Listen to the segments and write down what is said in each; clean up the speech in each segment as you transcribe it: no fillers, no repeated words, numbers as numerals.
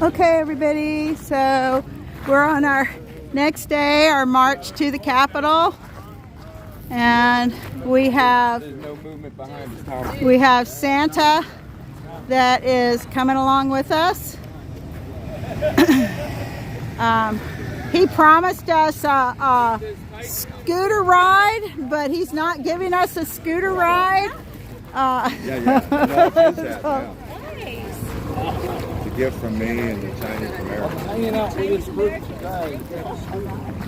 Okay, everybody, so we're on our next day, our march to the Capitol, and we have Santa that is coming along with us. He promised us a scooter ride, but he's not giving us a scooter ride. Gift from me and the Chinese Americans. Hanging out with this group today.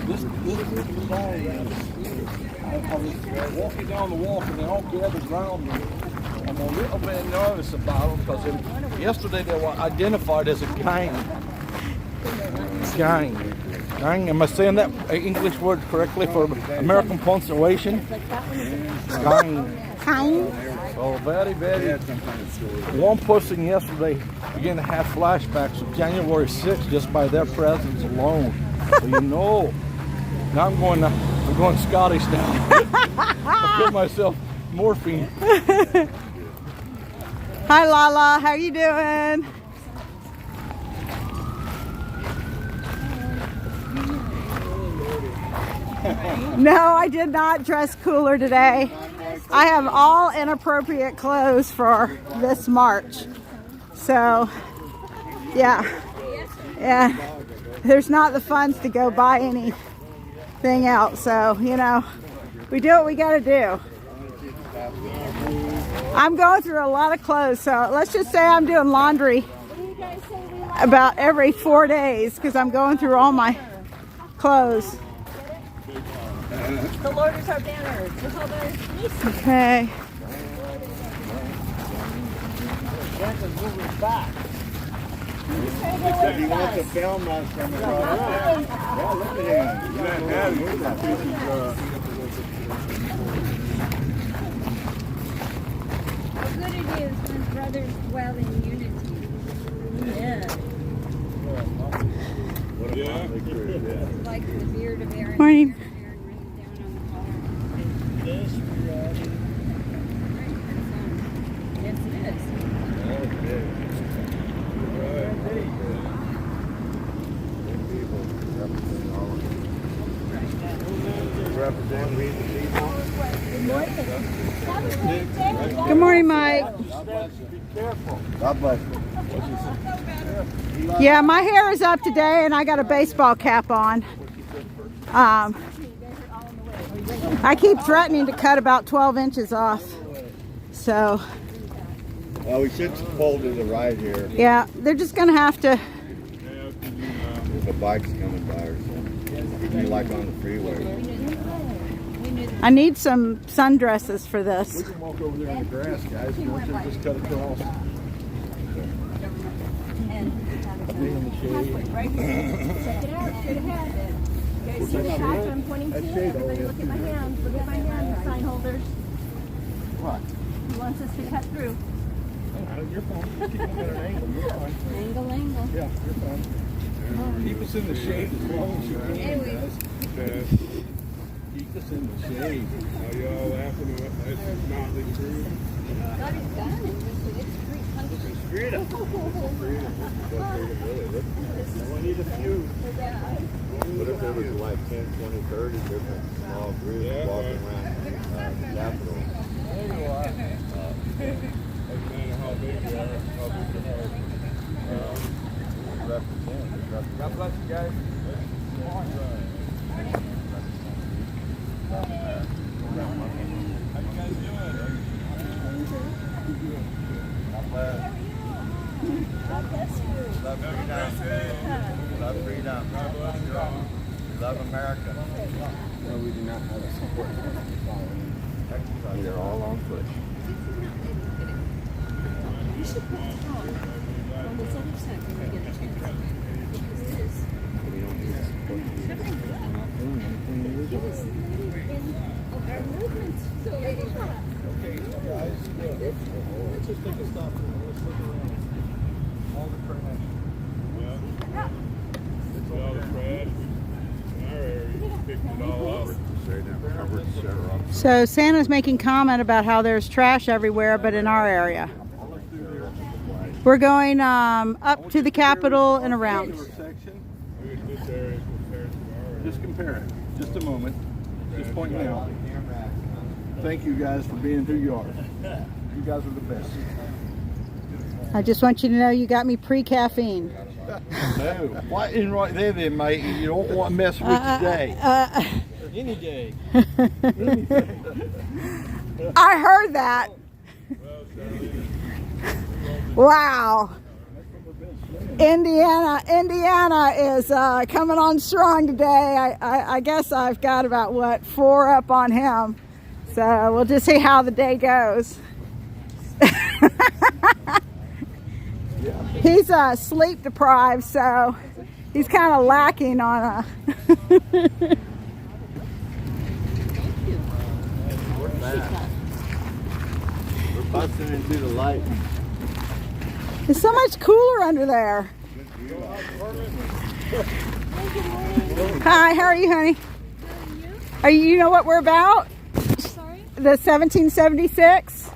This group today I was walking down the walk and they all gathered around me. I'm a little bit nervous about them because yesterday they were identified as a gang. Gang. Am I saying that English word correctly for American punctuation? Gang. So very, very. One person yesterday began to have flashbacks of January 6th just by their presence alone. So you know. Now I'm going Scottish now. I put myself morphine. Hi Lala, how you doing? No, I did not dress cooler today. I have all inappropriate clothes for this march. So, yeah. There's not the funds to go buy anything else. So, you know, we do what we got to do. I'm going through a lot of clothes. So let's just say I'm doing laundry about every 4 days because I'm going through all my clothes. The Lord is our banner. Okay. He said he wants to film us from across. Yeah, look at him. How good it is when brothers dwell in unity. Yeah. Like the beard of Aaron. Morning. Yes, it is. Good morning, Mike. God bless you. Yeah, my hair is up today and I got a baseball cap on. I keep threatening to cut about 12 inches off. So, Well, we should pull to the right here. yeah, they're just going to have to. The bike's coming by or something. You like on the freeway. I need some sundresses for this. We can walk over there in the grass, guys. Just cut across. I'll be in the shade. Right here. Check it out. Straight ahead. You guys see the path I'm pointing to? Everybody look at my hands. Look at my hands, sign holders. What? He wants us to cut through. You're fine. Keep them at an angle. You're fine. Angle. Yeah, you're fine. Keep us in the shade as long as you can, guys. Keep us in the shade. Are y'all laughing at this motley crew? Got his gun and it's 300. We need a few. What if there was like 10, 20, 30 different small groups walking around the Capitol? There you are. Doesn't matter how big you are, how big your heart. God bless you guys. Love freedom. Love America. No, we do not have a support. They're all on foot. You should put it on this other side when we get a chance. Because it is. Give us in our movements. So Guys, let's just take a stop and let's look around. All the trash. Well, all the trash in our area, we picked it all up. So Santa's making comment about how there's trash everywhere, but in our area. We're going up to the Capitol and around. Section. This area compared to ours. Just compare it. Just a moment. Just pointing out. Thank you guys for being who you are. You guys are the best. I just want you to know you got me pre-caffeine. No. What in right there then, mate? You don't want to mess with today. Any day. I heard that. Wow. Indiana is coming on strong today. I guess I've got about, what, 4 up on him. So we'll just see how the day goes. He's sleep deprived, so he's kind of lacking on a... We're busting into the light. It's so much cooler under there. Hi, how are you, honey? You know what we're about? Sorry? The 1776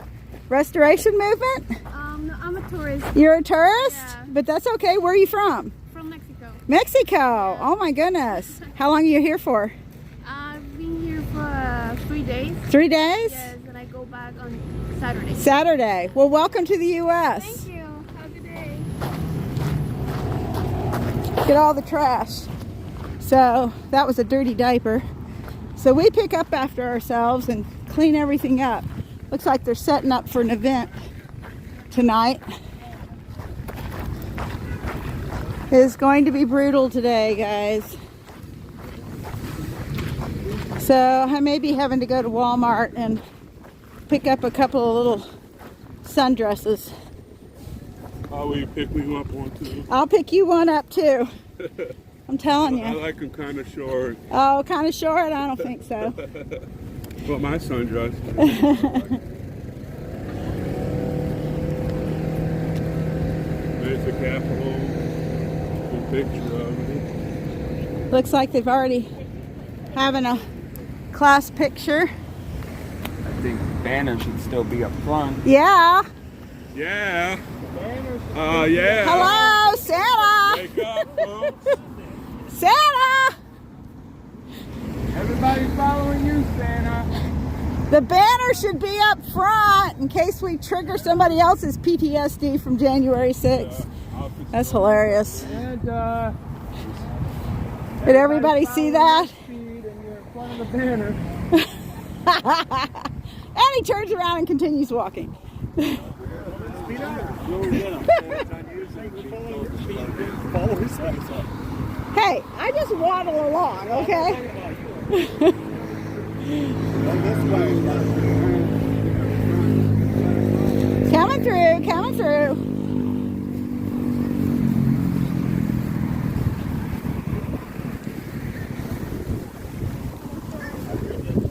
Restoration Movement? No, I'm a tourist You're a tourist? Yeah. But that's okay. Where are you from? from Mexico. Mexico. Oh my goodness. How long are you here for? I've been here for 3 days. 3 days? Yes, and I go back on Saturday. Saturday. Well, welcome to the U.S. Thank you. Have a good day. Get all the trash. So that was a dirty diaper. So we pick up after ourselves and clean everything up. Looks like they're setting up for an event tonight. It is going to be brutal today, guys. So I may be having to go to Walmart and pick up a couple of little sundresses. How will you pick me up one too? I'll pick you one up too. I'm telling I you. like them kind of short, Oh, kind of short? I don't think so. but my sundress. There's the Capitol. Good picture of it. Looks like they've already having a class picture. I think banner should still be up front. Yeah. Yeah. Yeah. Hello, Santa. Wake up, folks. Santa. Everybody's following you, Santa. The banner should be up front in case we trigger somebody else's PTSD from January 6th. That's hilarious. And Did everybody see that? and you're in front of the banner. And he turns around and continues walking. Hey, I just waddle along, okay? Coming through, coming through.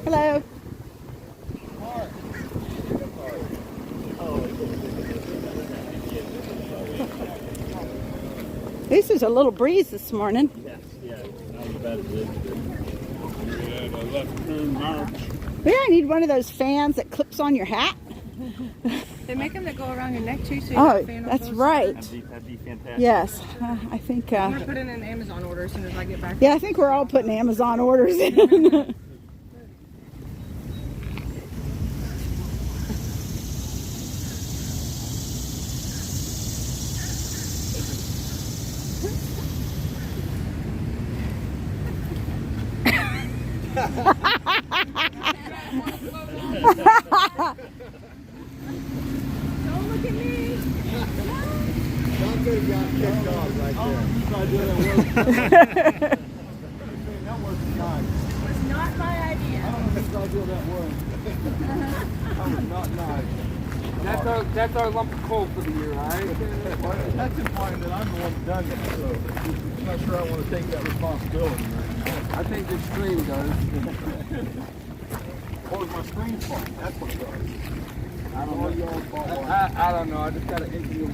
Hello. At least there's a little breeze this morning. Yeah, the left turn march. Yeah, I need one of those fans that clips on your hat. They make them that go around your neck too, so you Oh, that's right. That'd be fantastic. Yes, I think. I'm gonna put in an Amazon order as soon as I get back. Yeah, I think we're all putting Amazon orders in. Don't look at me. Somebody got kicked off right there. That was nice. It's not my idea. I don't know whose idea that was. That was not nice. That's our lump of coal for the year, right? That's implying that I'm the one who done it, so I'm not sure I want to take that responsibility. I think the stream does. What was my screen's fault? That's what it was. I don't know. Y'all's fault. I don't know. I just got to interview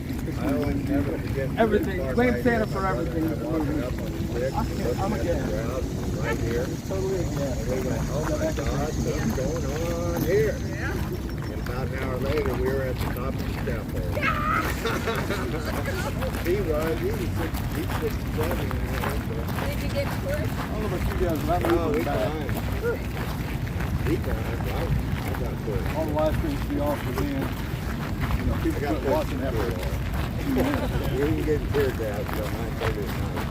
everything. Blame Santa for everything. I'm a guest. Right here. Totally a guest. We went, oh my God, what's going on here? And about About an hour later, we were at the top of the scaffold. He was 6'7". Did you get pushed? I don't know about you guys, but I'm Oh, we moving back. climbed. He climbed. I got pushed. All the live streams be off for then. You know, people I got quit pushed watching after a good. while. We didn't get tear gas until 9:30 at night.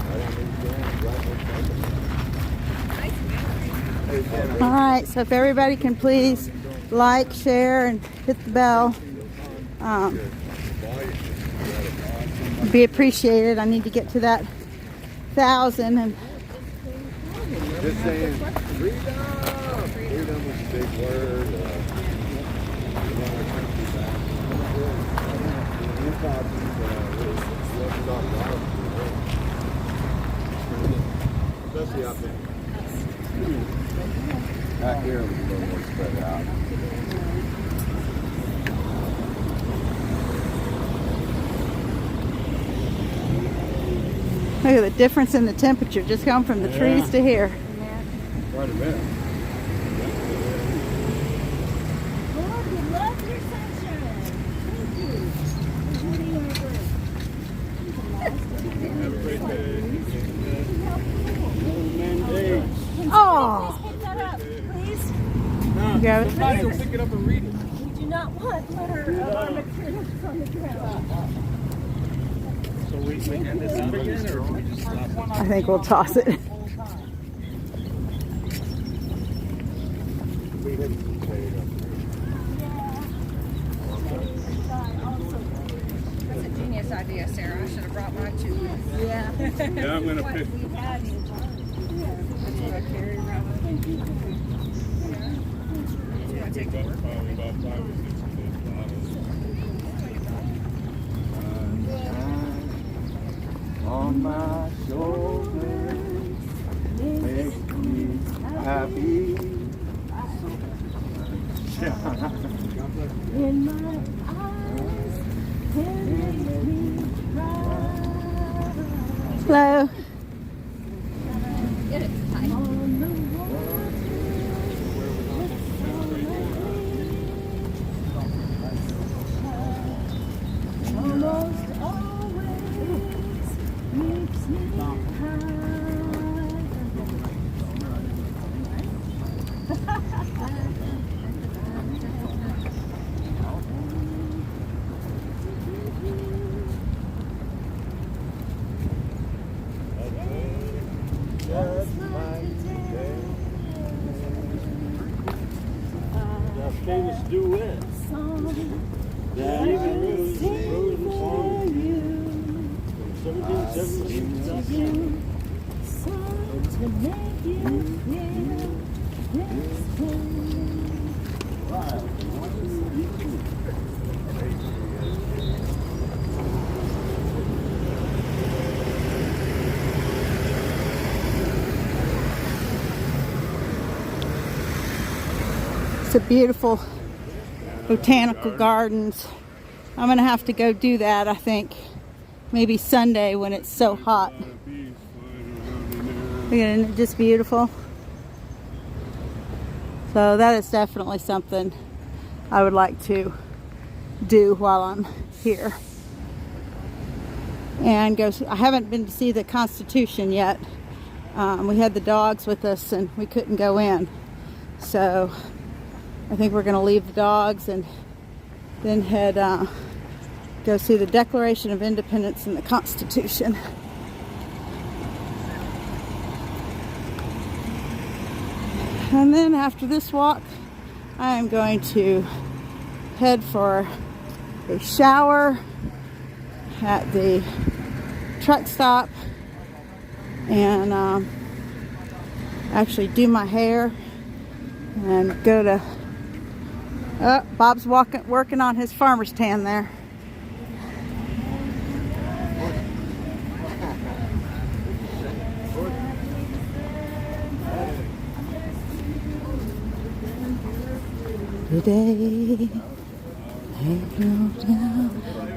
Right on these grounds, right next to them. All right, so if everybody can please like, share, and hit the bell, be appreciated. I need to get to that 1,000, and Just saying, freedom! Freedom is a big word. We want our country back. The impact is, we'll stop life. Especially up there. Back here, we're a little more spread out. look at the difference in the temperature just going from the trees to here. Quite a bit. Lord, we love your sunshine. Thank you. What do you want to Have a great day. Oh, Pick that up, please. grab it. Somebody will pick it up and read it. We do not want litter of our materials on the ground. So we end this out again, or we just stop? I think we'll toss it. We hit some shade up That's a genius idea, Sarah. I should have brought mine too. Yeah. Yeah, I'm gonna pick. We had you. That's what I carry around with me. Pick up probably about 5 or 6 of those bottles. on my shoulders, make me happy. In my eyes, can make me cry. Hello. Get it tight. On the water, almost always keeps me Famous duet. That even wrote a song from 1770. It's a beautiful botanical gardens. I'm gonna have to go do that, I think. Maybe Sunday when it's so hot. Look at it, just beautiful. So that is definitely something I would like to do while I'm here. And go. I haven't been to see the Constitution yet. We had the dogs with us and we couldn't go in. So I think we're going to leave the dogs and then head go see the Declaration of Independence and the Constitution. And then after this walk, I am going to head for a shower at the truck stop and actually do my hair and go to Bob's working on his farmer's tan there. Today, I drove down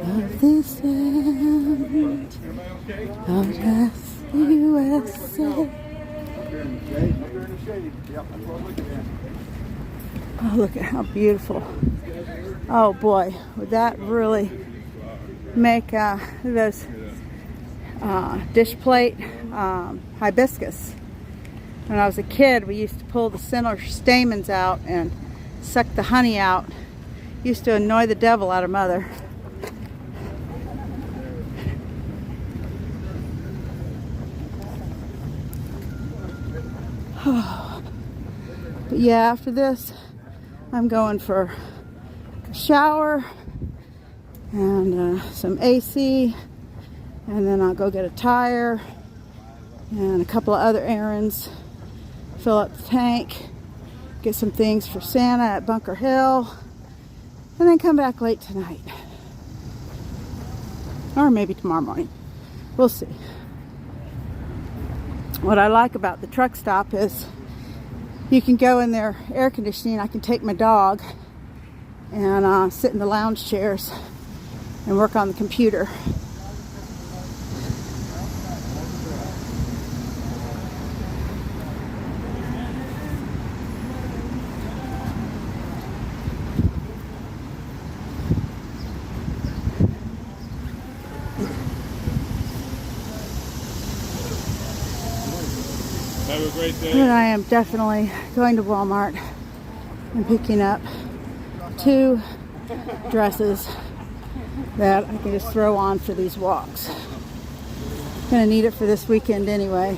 of this land out past the USA. Oh, look at how beautiful. Oh boy, would that really make those dish plate hibiscus. When I was a kid, we used to pull the center stamens out and suck the honey out. Used to annoy the devil out of Mother. But yeah, after this, I'm going for a shower and some AC, and then I'll go get a tire and a couple of other errands, fill up the tank, get some things for Santa at Bunker Hill, and then come back late tonight. Or maybe tomorrow morning. We'll see. What I like about the truck stop is you can go in their air conditioning. I can take my dog and sit in the lounge chairs and work on the computer. Have a great day. And I am definitely going to Walmart and picking up 2 dresses that I can just throw on for these walks. Gonna need it for this weekend anyway.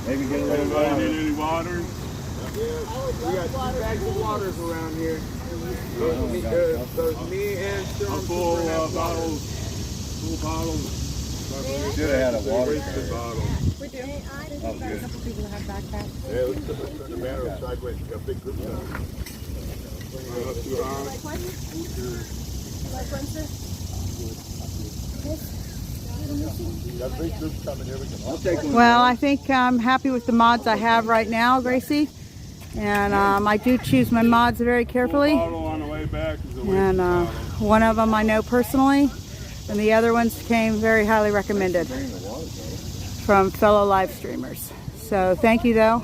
Maybe get a little Anybody water. need any water? We got 2 bags of waters around here. There's me and A full bottles. Full bottles. Should have had a water Wasted bottle. We do. Oh, good. A couple people have backpacks. Yeah, let's turn the banner sideways. We got a big group now. Not too hot. Like Wednesday? Got a big group coming here. We can all take one. Well, I think I'm happy with the mods I have right now, Gracie. And I do choose my mods very carefully. Bottle on the way back is a wasted And bottle. one of them I know personally, and the other ones came very highly recommended from fellow live streamers. So thank you though.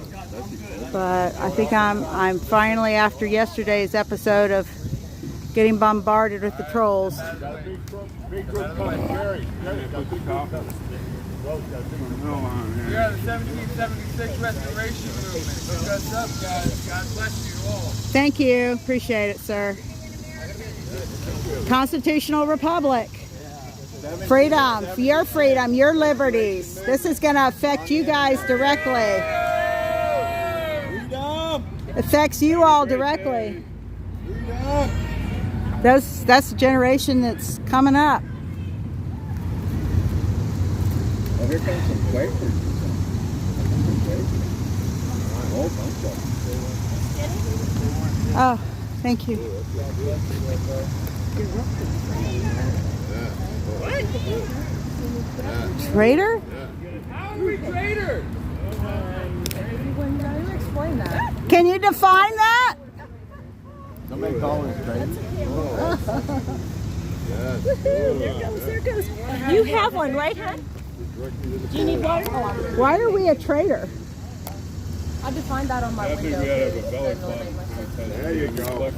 But I think I'm finally, after yesterday's episode of getting bombarded with the trolls, Big group coming. Jerry. Put the coffee. No on here. We are the 1776 Restoration Movement. Dress up, guys. God bless you all. thank you, appreciate it, sir. Constitutional Republic. Freedom, your freedom, your liberties. This is going to affect you guys directly. Affects you all directly. That's the generation that's coming up. Oh, here comes some Quakers. Oh, thank you. Traitor? How are we traitors? When you explain that. Can you define that? Somebody call us crazy. There goes. You have one, right, hon? Do you need water? Why are we a traitor? I defined that on my I think window. we gotta have a belly button. There you go.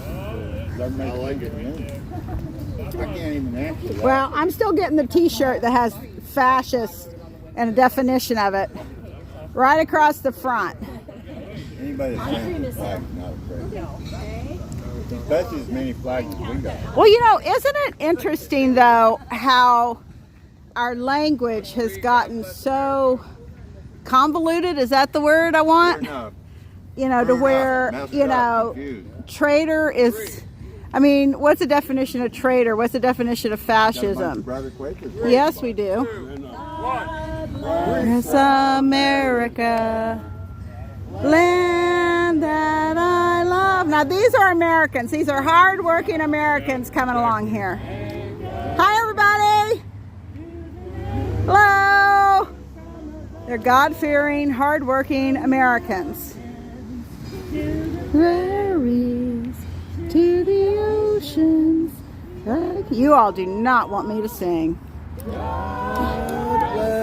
I like it. I can't even answer that. Well, I'm still getting the t-shirt that has fascist and a definition of it right across the front. Anybody that's wearing the flag is not afraid. Especially as many flags as we got. Well, you know, isn't it interesting, though, how our language has gotten so convoluted? Is that the word I want? You know, to where, you know, traitor is, I mean, what's the definition of traitor? What's the definition of fascism? Brother Quakers. Yes, we do. It's America, land that I love. Now, these are Americans. These are hard-working Americans coming along here. Hi, everybody. Hello. They're God-fearing, hard-working Americans. Prairies to the oceans. You all do not want me to sing.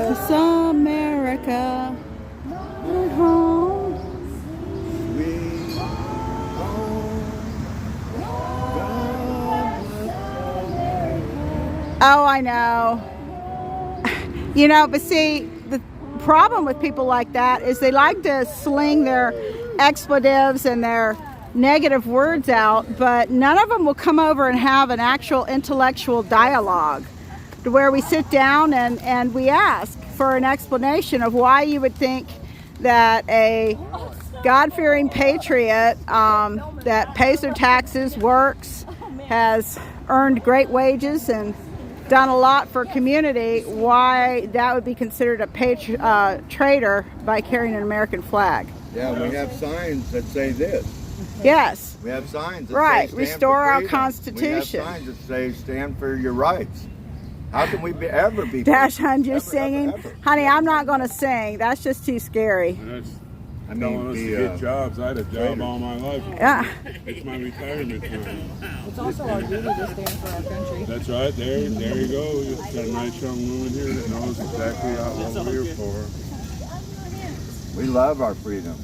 It's America. home. Sweet home. Oh, I know. You know, but see, the problem with people like that is they like to sling their expletives and their negative words out, but none of them will come over and have an actual intellectual dialogue to where we sit down and we ask for an explanation of why you would think that a God-fearing patriot that pays their taxes, works, has earned great wages and done a lot for community, why that would be considered a traitor by carrying an American flag. Yeah, we have signs that say this. Yes. We have signs that Right. say stand Restore for our freedom. Constitution. We have signs that say stand for your rights. How can we ever be? Dash, I'm just Ever, singing. ever. Honey, I'm not going to sing. That's just too scary. And that's I telling mean, us to the get jobs. I had a job all my life. Yeah. It's my retirement time. It's also our duty to stand for our country. That's right. There you go. You've got a nice young woman here that knows exactly what we're here for. we love our freedom.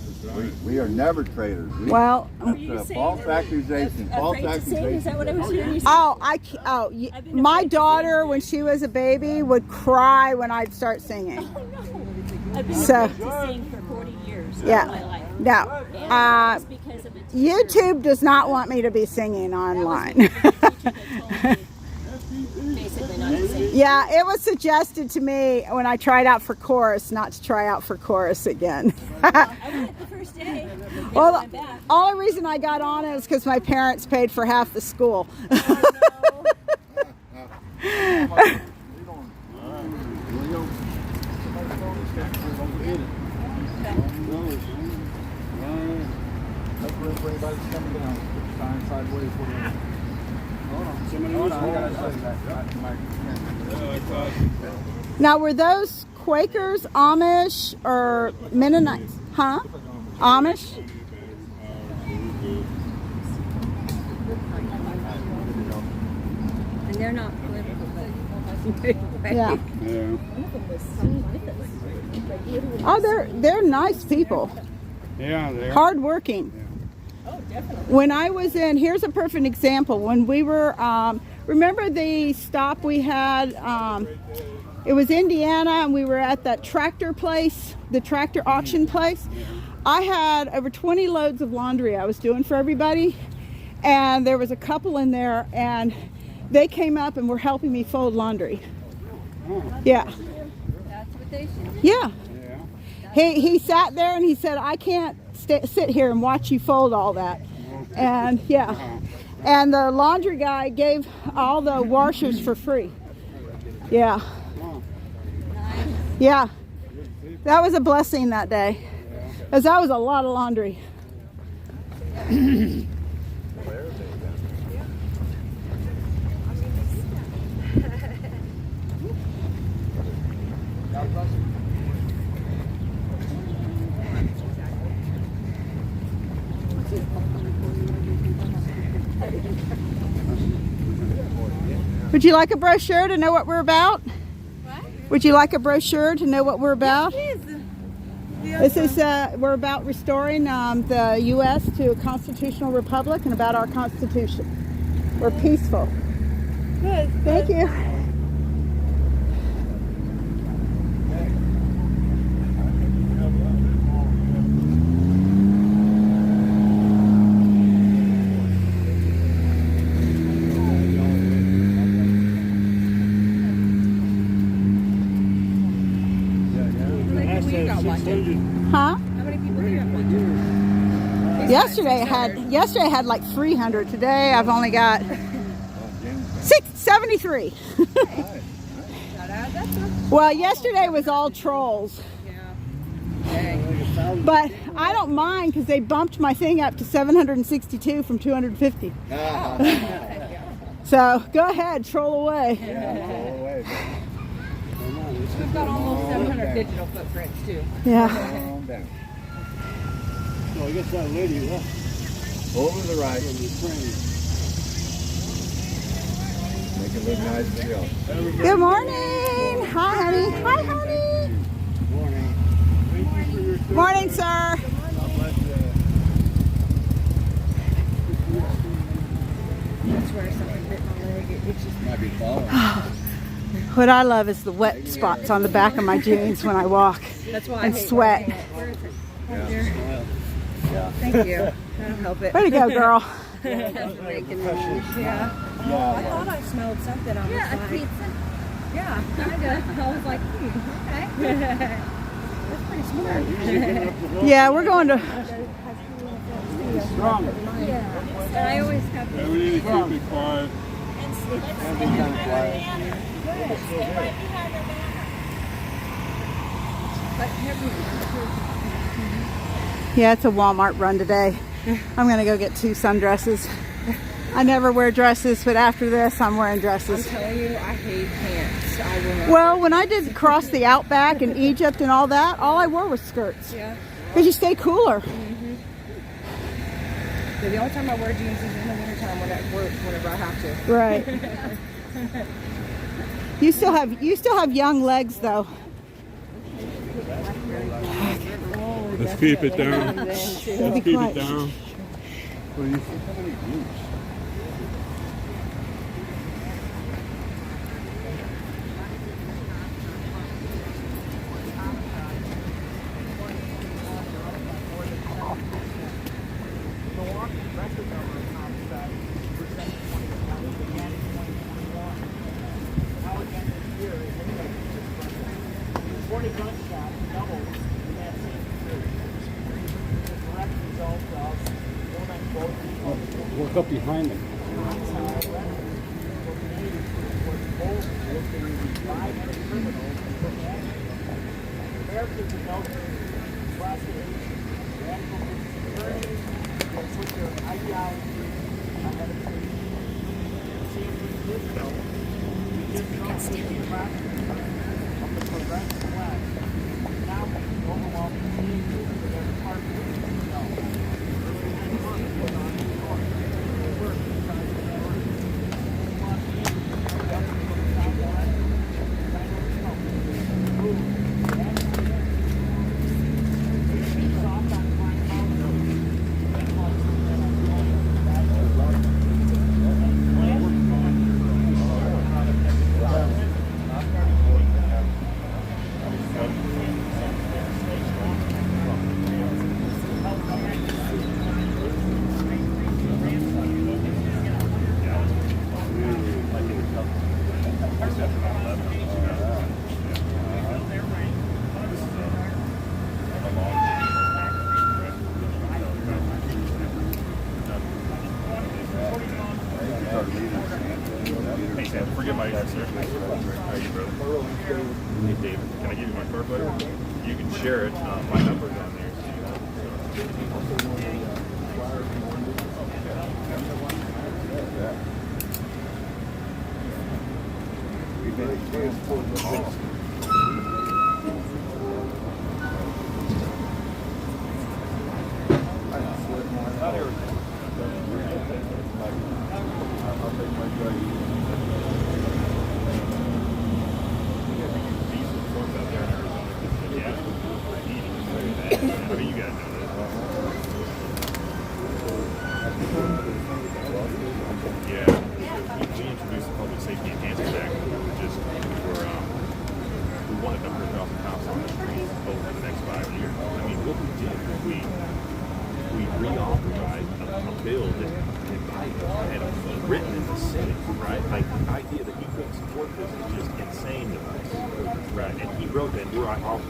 We are never traitors. Well, That's a false accusation. False Afraid to sing? Is that accusation. what I was hearing you say? my daughter, when she was a baby, would cry when I'd start singing. I've been So- afraid to sing for 40 years of Yeah. my life. No. And it's because of a teacher. YouTube does not want me to be singing online. That teacher that told me basically not to sing. Yeah, it was suggested to me when I tried out for chorus not to try out for chorus again. I went the first day. They Well, went back. the only reason I got on it is because my parents paid for half the school. Now, were those Quakers, Amish, or Mennonites? Huh? Amish? And they're not political, but Yeah. Yeah. Oh, they're nice people. Yeah, they are. Hardworking. When I was in, here's a perfect example. When we were, remember the stop we had? It was Indiana, and we were at that tractor place, the tractor auction place. I had over 20 loads of laundry I was doing for everybody, and there was a couple in there, and they came up and were helping me fold laundry. Yeah. that's what they should. Yeah. He sat there and he said, I can't sit here and watch you fold all that. And yeah. And the laundry guy gave all the washers for free. Yeah. Yeah. That was a blessing that day. Because that was a lot of laundry. Would you like a brochure to know what we're about? What? Would you like a brochure to know what we're about? Please. This is we're about restoring the U.S. to a constitutional republic and about our Constitution. We're peaceful. Good. Thank you. Huh? How many people do you have watching? Yesterday I had like 300. Today I've only got 73. Well, yesterday was all trolls. But I don't mind because they bumped my thing up to 762 from 250. So go ahead, troll away. We've got almost 700 digital footprints too. Yeah. Calm down. So I guess that lady left Over the right. from the train. Make it look nice and real. Good morning. Hi, honey. Hi, honey. Morning. Thank you for your Morning, sir. Might be falling. What I love is the wet spots on the back of my jeans when I walk That's why I and hate sweat. Thank you. I don't help it. Way to go, girl. Yeah. Oh, I thought I smelled something on the side. a pizza. Yeah, kind of. I was like, okay. That's pretty smart. Yeah, we're going to. Stronger. Yeah. And I always have Yeah, we need to keep it quiet. That'd be kind of quiet. Yeah, it's a Walmart run today. I'm gonna go get 2 sundresses. I never wear dresses, but after this, I'm wearing dresses. I'm telling you, I hate pants. I will not. Well, when I did cross the outback in Egypt and all that, all I wore was skirts. Yeah. Because you stay cooler. So the only time I wear jeans is in the wintertime when I work, whenever I have to. Right. You still have young legs though. Let's keep it down. Be Let's keep it quiet. down. Look up behind them. Hey Sam, forget my email, sir. How are you, brother? Hey David, can I give you my card, buddy? You can share it. My number's on there.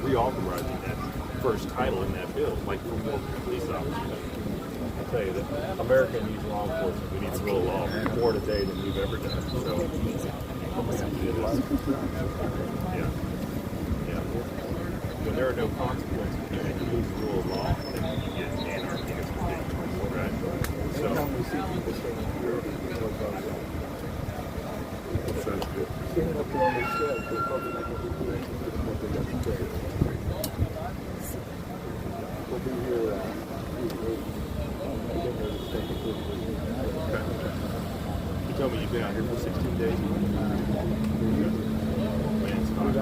Reauthorizing that first title in that bill, like for more police officers. I'll tell you that America needs law enforcement. We need to rule law more today than we've ever done. So, yeah. When there are no consequences, when you lose the rule of law, then you get anarchy. It's ridiculous, right? You told me you've been out here for 16 days. Man, it's hot.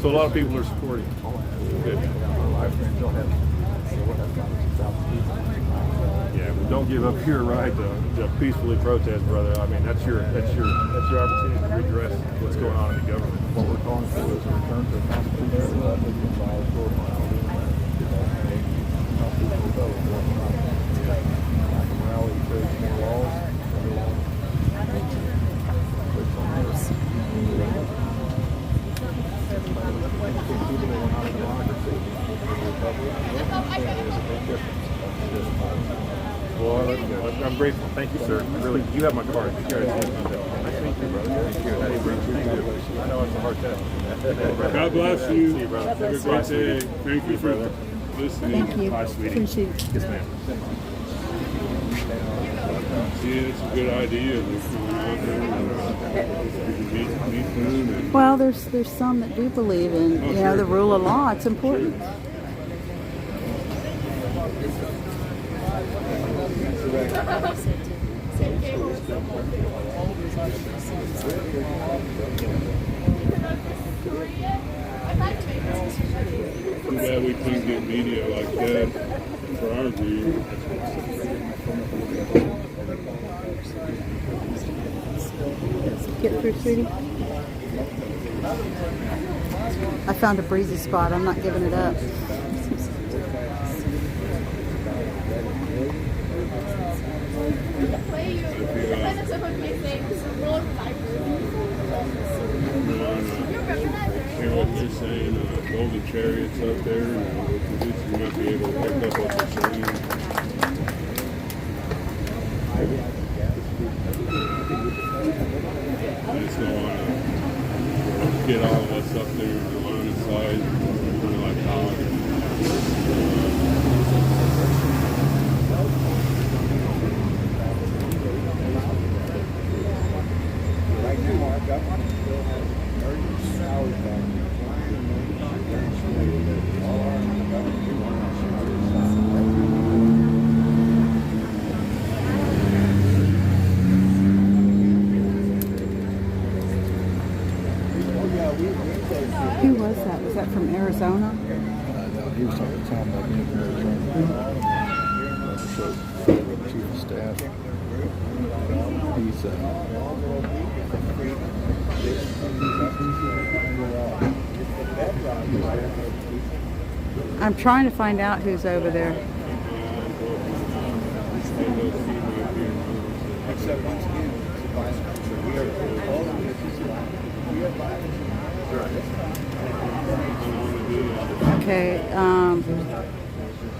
So a lot of people are supporting. Good. Yeah, but don't give up your right to peacefully protest, brother. I mean, that's your opportunity to redress what's going on in the government. What we're calling for is a return to the Constitution. Well, I'm grateful. Thank you, sir. Really, you have my card. You guys have my card. Nice to meet you, brother. Thank you. Thank you. I know it's a hard test. God bless you. See you, brother. Have a great day. Thank you for brother. listening. Thank you. Bye, sweetie. Appreciate it. Yes, ma'am. See, it's a good idea. This going out there. You can meet them and Well, there's some that do believe in, you know, the rule of law. It's important. too bad we couldn't get media like that for our group. Get through, sweetie. I found a breezy spot. I'm not giving it up. Hear what they're saying, golden chariots up there, you might be able to pick up what they're saying. I just don't want to get all of us up there on the line of sight, kind of like how Who was that? Was that from Arizona? He was talking to Tom about being from Arizona. Chief of Staff. I'm trying to find out who's over there. Except once again, we are all of this is we are Okay,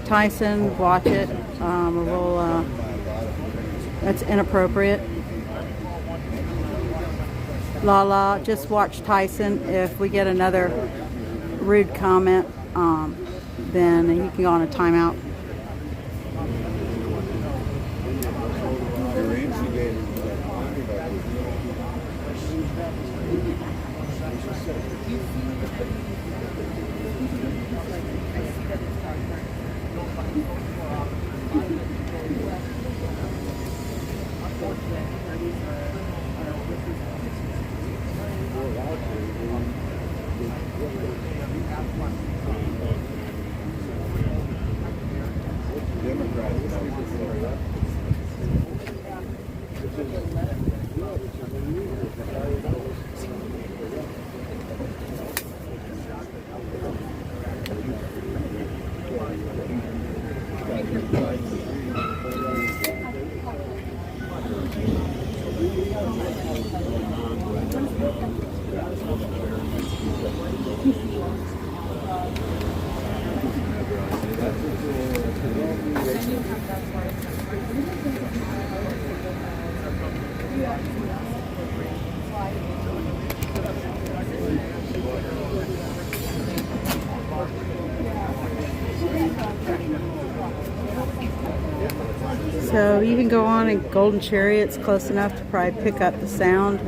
Tyson, watch it. We'll, that's inappropriate. Lala, just watch Tyson. If we get another rude comment, then he can go on a timeout. You're instigated. So you can go on in Golden Chariot's close enough to probably pick up the sound,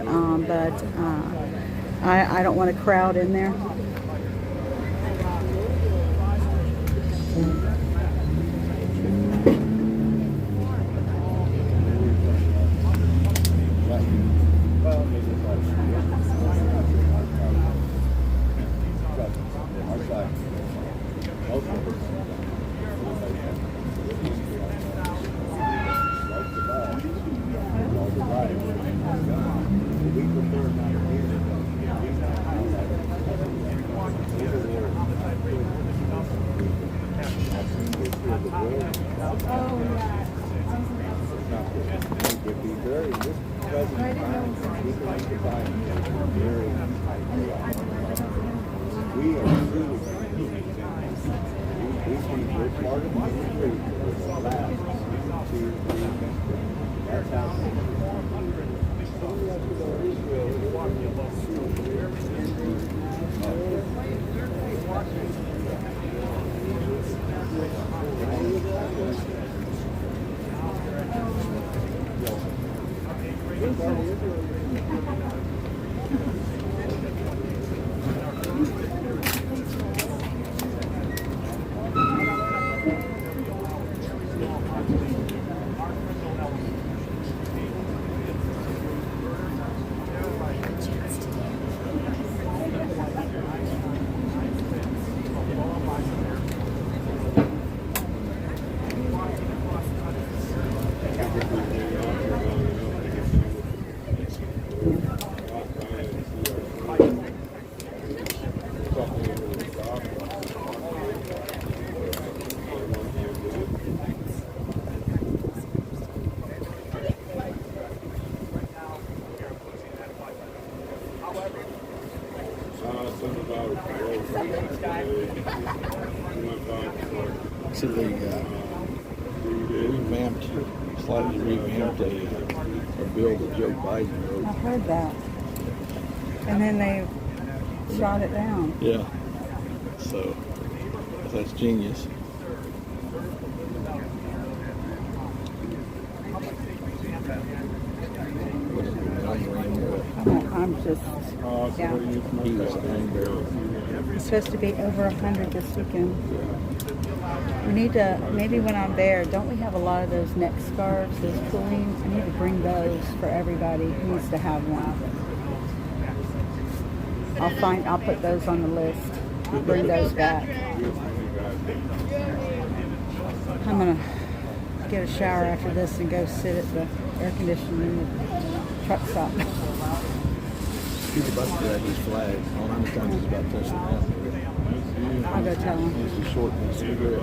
but I don't want to crowd in there. So they revamped, slightly revamped a bill that Joe Biden wrote. I've heard that. And then they shot it down. Yeah. So that's genius. I'm just, yeah. He was angry. It's supposed to be over 100 this weekend. We need to, maybe when I'm there, don't we have a lot of those neck scarves, those cooling? I need to bring those for everybody who needs to have one. I'll put those on the list. Bring those back. I'm gonna get a shower after this and go sit at the air conditioning in the truck stop. He's about to drag his flag. How many times he's about touching that? I'll go tell him. He's a short piece of good.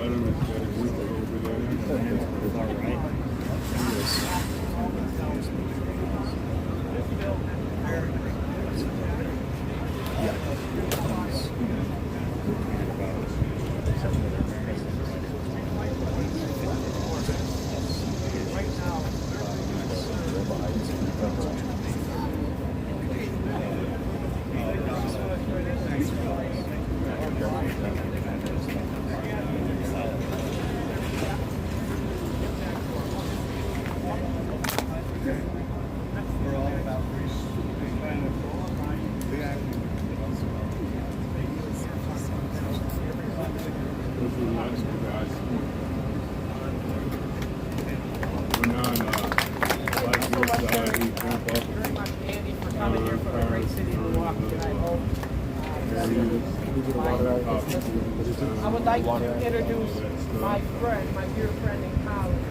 I would like to introduce my friend, my dear friend in college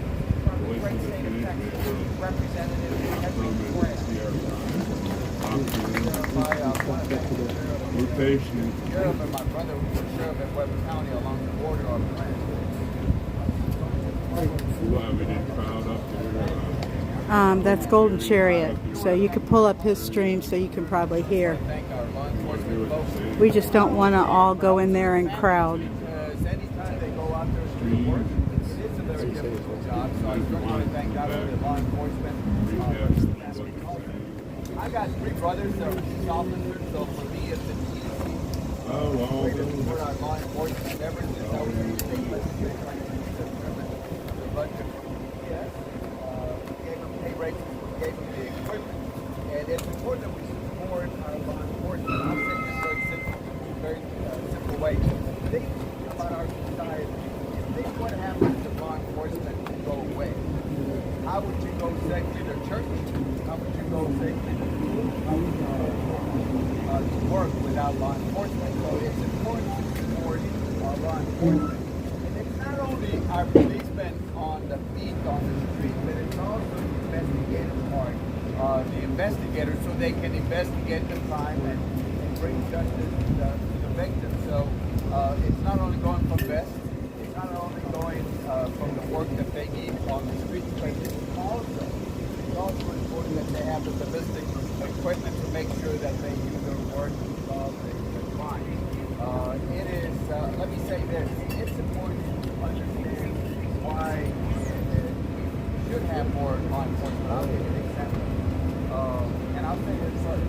from the great state of Texas, Representative Henry Grant. Rotation. Sheriff and my brother was sheriff in Weber County along the border of France. Why we didn't crowd up there. That's Golden Chariot. So you could pull up his stream so you can probably hear. Thank our law enforcement folks. We just don't want to all go in there and crowd. Because anytime they go out there to do work, it is a very difficult job. So I just want to thank not only law enforcement. I got 3 brothers that are police officers, so for me it's been easy. Oh, well. To support our law enforcement ever since I was in the state legislature. But yes. it's important that we support our law enforcement. I'll say this very simple way. Think about our society. Think what happens if law enforcement go away. How would you go safely to church? How would you go safely to school? How would you go to work without law enforcement? So it's important to support our law enforcement. And it's not only our policemen on the beat on the street, but it's also the investigative part. The investigators, so they can investigate the crime and bring justice to the victim. So it's not only going from vests, it's not only going from the work that they need on the street, but it's also important that they have the ballistic equipment to make sure that they use their work to solve the crime. It is, let me say this, it's important to understand why we should have more law enforcement. I'll give you an example. And I'll say this first.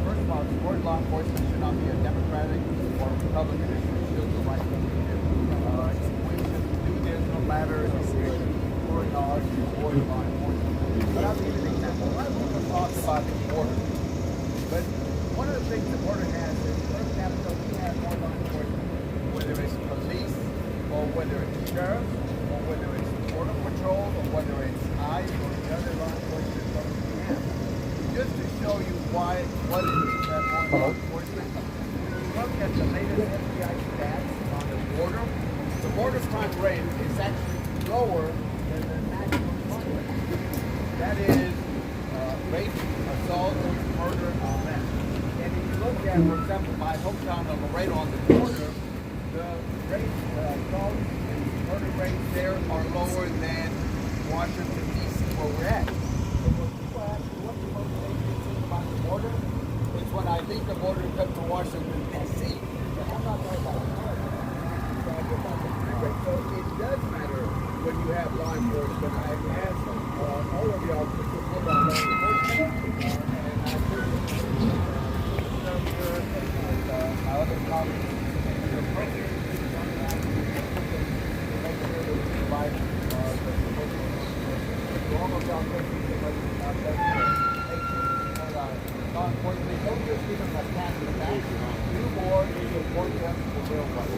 First of all, support law enforcement should not be a Democratic or Republican issue. It should be the right thing to do. We should do this no matter if we're supporting laws or supporting law enforcement. But I'll give you an example. A lot of people talk about the border. But one of the things the border has is, for example, we have more law enforcement, whether it's police or whether it's sheriff or whether it's border patrol or whether it's ICE or the other law enforcement folks we have. Just to show you what it is that more law enforcement. When you look at the latest FBI stats on the border crime rate is actually lower than the national crime rate. That is rape, assault, murder, and all that. And if you look at, for example, my hometown of Laredo on the border, the rape, assault, and murder rates there are lower than Washington, D.C., where we're at. So when people ask me what the motivation is about the border, it's when I think the border comes to Washington, D.C. But I'm not talking about the border. So I get about the freeway. So it does matter when you have law enforcement. I ask all of y'all to support our law enforcement. And I appreciate my other colleagues and your appropriate to make sure that we provide the support. So all of y'all thank you so much for law enforcement. Don't just give them a pat on the back. Do more to support them for real life.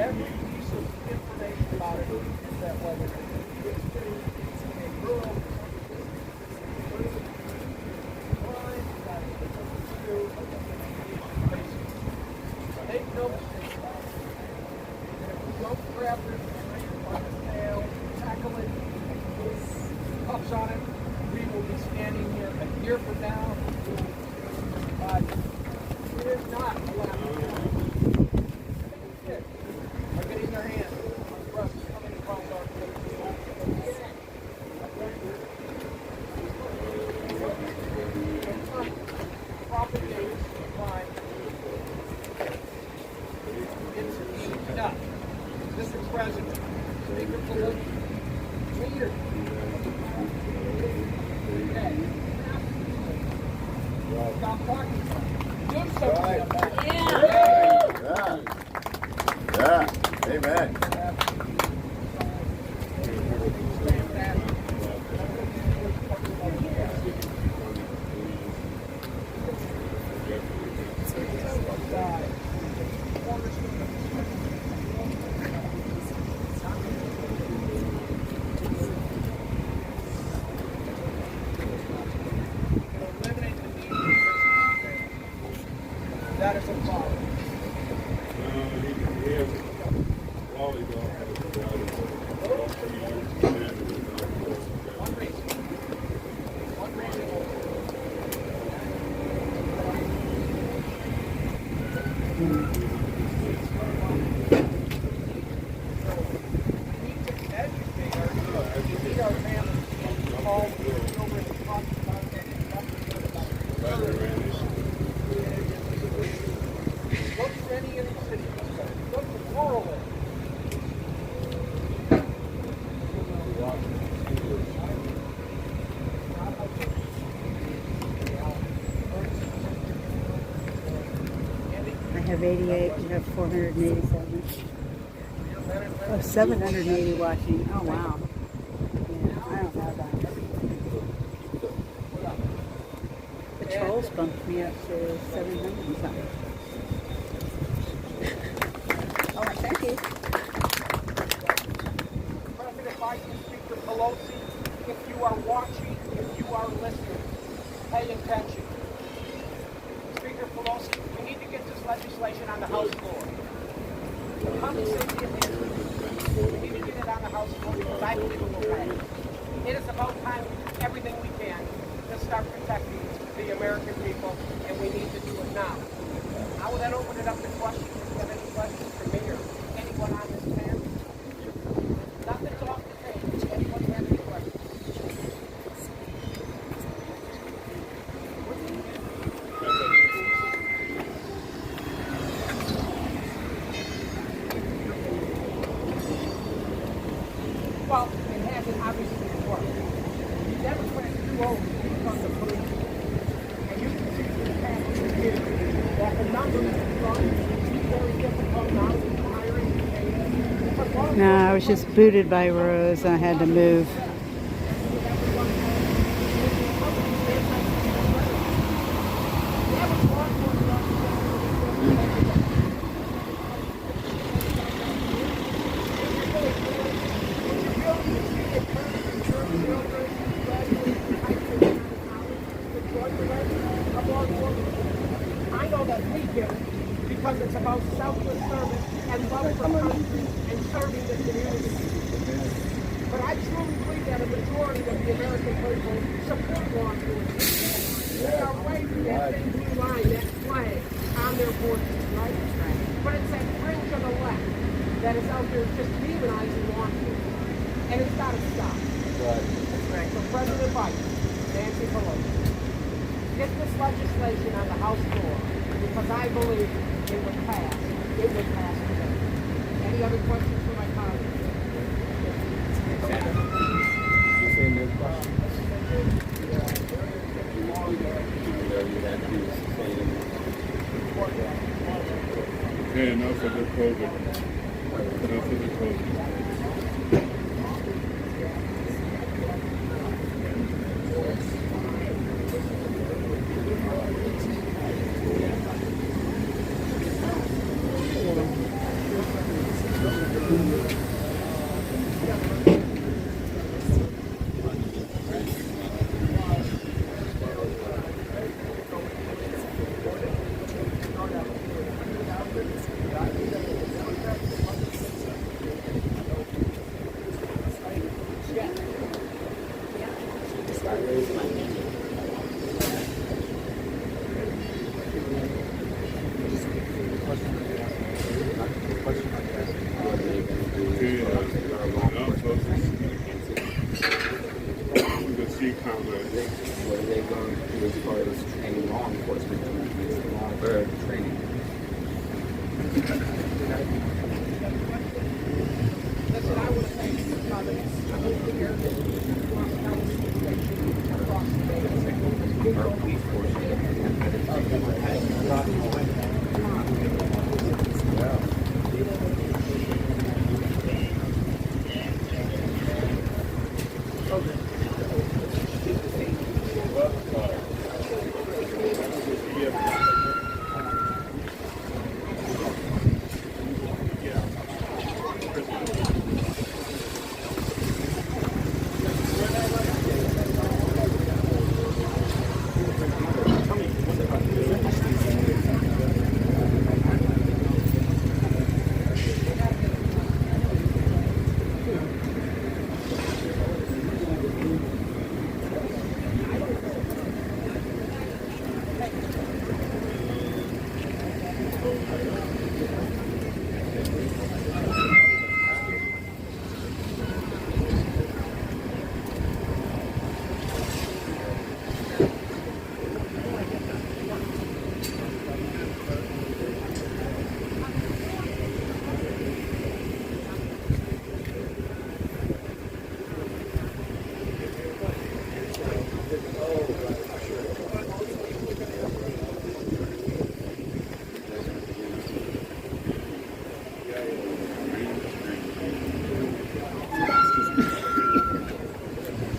every piece of information about it is that whether it's a rural, make no mistake about it. And if we don't grab this by the tail, tackle it, put cuffs on it, we will be standing here a year from now. But it is not allowed. Kids are getting their hands on drugs coming across our propagates crime. It's enough. Mr. President, Speaker Pelosi, leaders. Okay. Stop talking. Do something about it. Yeah. Amen. That is a problem. One reason. One reason. We need to educate our children. We need our families to call the children and talk about them. Look for any of these cities. Look for rural areas. I have 88, you have 487. Oh, 780 watching. Oh, wow. Yeah, I don't have that. The trolls bumped me up to 700 and something. Oh, thank you. President Biden, Speaker Pelosi, if you are watching, if you are listening, pay attention. Speaker Pelosi, we need to get this legislation on the House floor. The public safety initiative, we need to get it on the House floor because I believe it will pass. It is about time we do everything we can to start protecting the American people, and we need to do it now. I will then open it up to questions. If you have any questions for me or anyone on this panel, nothing's off the table. Does anyone have any questions? Well, it hasn't obviously worked. The Democrats do overcome the police. And you can see from the past 2 years that the numbers have gone very difficult now with hiring. No, I was just booted by Rose. I had to move. I know that we give it because it's about selfless service and love for country and serving the community. But I truly believe that a majority of the American people support law enforcement. They are waving that big blue line, that flag, on their borders, right? But it's that fringe of the left that is out there just demonizing law enforcement. And it's got to stop. Right. So President Biden, Nancy Pelosi, get this legislation on the House floor because I believe it would pass. It would pass today. Any other questions for my colleagues? Okay, enough of the COVID. Enough of the COVID. far as training law enforcement, it's a lot of training. Listen, I want to thank you for coming. I hope the air district across the bay. Our police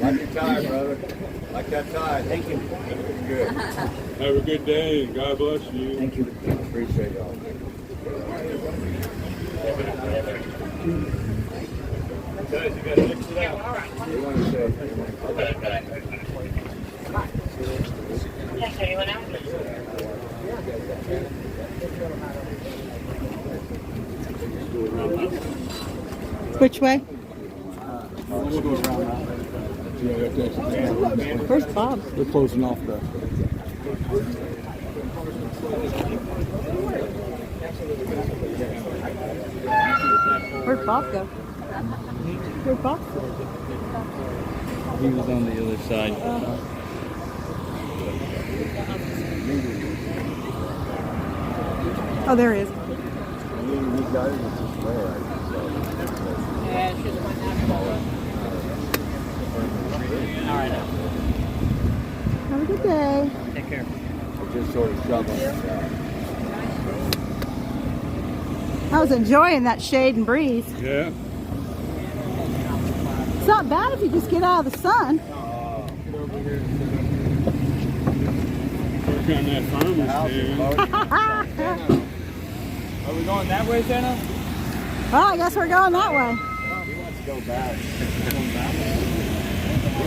Like your tie, brother. Like that tie. Thank you. Good. Have a good day and God bless you. Thank you. Appreciate y'all. Guys, you gotta mix it out. You want to say? Yes, anyone else? Which way? We'll go around that way. Where's Bob? They're closing off the. Where'd Bob go? Where'd Bob go? He was on the other side. Oh, there he is. Have a good day. Take care. Just sort of shoveling. I was enjoying that shade and breeze. Yeah. It's not bad if you just get out of the sun. Work on that farmer's stand. Are we going that way, Santa? Well, I guess we're going that way. He wants to go back. He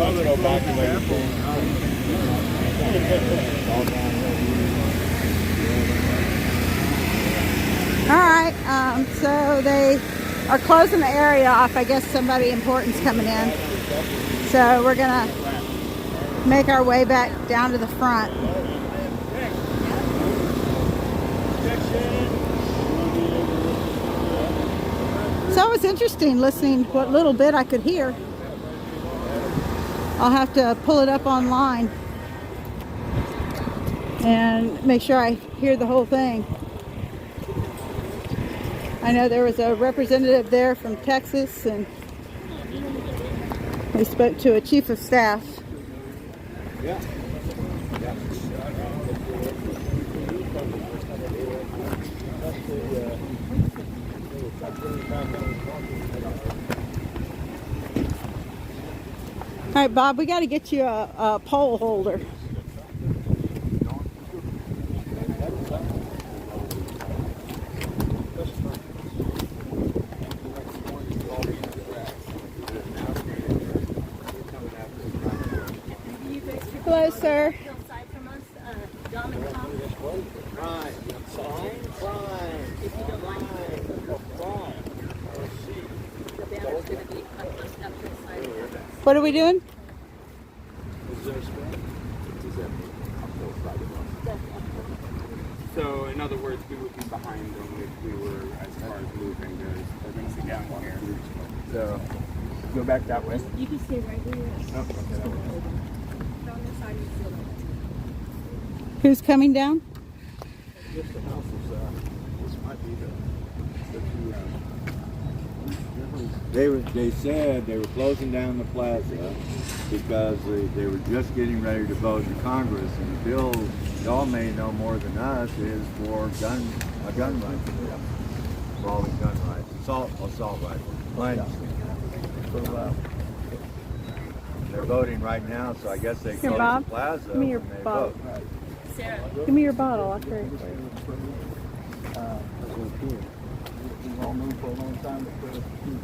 wants to go back to where he came. All right, so they are closing the area off. I guess somebody important's coming in. So we're gonna make our way back down to the front. So it was interesting listening what little bit I could hear. I'll have to pull it up online and make sure I hear the whole thing. I know there was a representative there from Texas, and we spoke to a chief of staff. Yeah. All right, Bob, we got to get you a pole holder. Hello, sir. Hillside from us, Dom and Tom. Right. If you don't mind. The banner's going to be up to the side of us. What are we doing? So, in other words, we would be behind them if we were, as far as moving goes. That makes it down here. So, go back that way. You can stay right where you're at. Oh, okay, that way. On this side, you feel Who's coming down? Just the house is, this might be They said they were closing down the plaza because they were just getting ready to vote in Congress, and the bill, y'all may know more than us, is for a gun right, involving gun rights, assault rifle. So, They're voting right now, so I guess they Here, close Bob. the plaza Give me your when they bottle. vote. Give me your bottle. I'll carry it for you.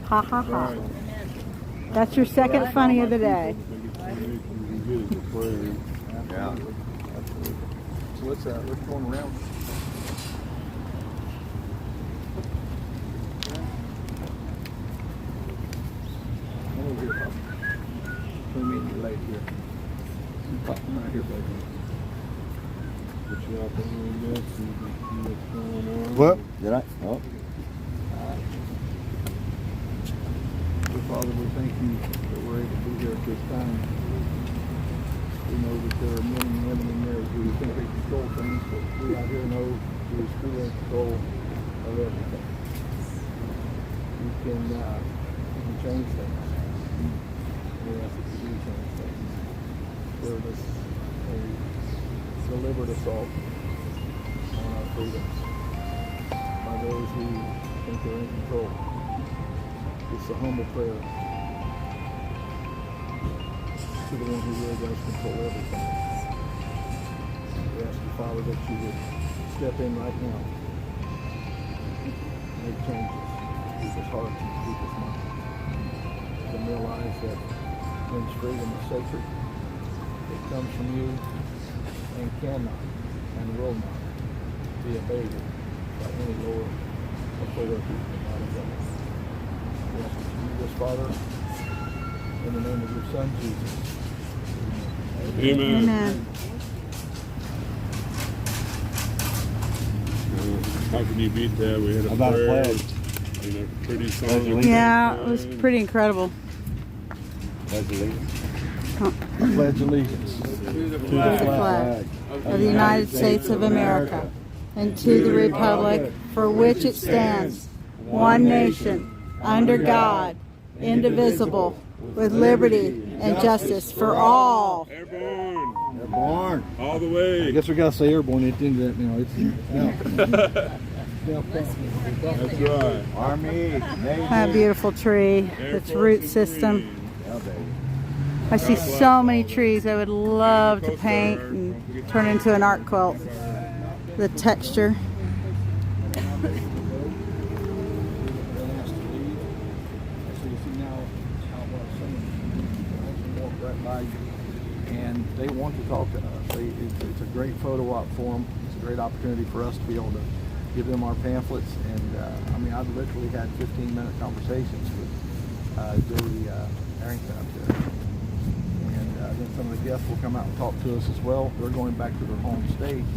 Ha ha ha. That's your second funny of the day. Yeah. So let's go around. We meet you late here. Pop right here, baby. Put you up on the deck so you can see what's going on. What? Did I? Oh. Father, we thank you that we're able to be here at this time. We know that there are men and women in there who think they control things, but we out here know who is truly in control of everything. You can change things. We ask that you do change things. There is a deliberate assault on our freedoms by those who think they're in control. It's a humble prayer to the one who really does control everything. We ask you, Father, that you would step in right now, make changes, people's hearts and people's minds, and realize that men's freedom is sacred. It comes from you and cannot and will not be abated by any lower authority out of government. We ask that you do this, Father, in the name of your Son, Jesus. Amen. Amen. How can you beat that? We had a About a prayer, pledge. and a pretty song. Yeah, it was pretty incredible. Pledge allegiance. I pledge allegiance To the flag of the United States of America and to the republic for which it stands, one nation, under God, indivisible, with liberty and justice for all. Airborne. Airborne. All the way. I guess we gotta say airborne at the end of that now. That's right. Army, Navy. That beautiful tree, Air its Force root and system. Marine. Yeah, baby. I see so many trees I would love to paint and turn into an art quilt. The texture. And they want to talk to us. It's a great photo op for them. It's a great opportunity for us to be able to give them our pamphlets. And I mean, I've literally had 15-minute conversations with Joey Arrington up there. And then some of the guests will come out and talk to us as well. They're going back to their home states.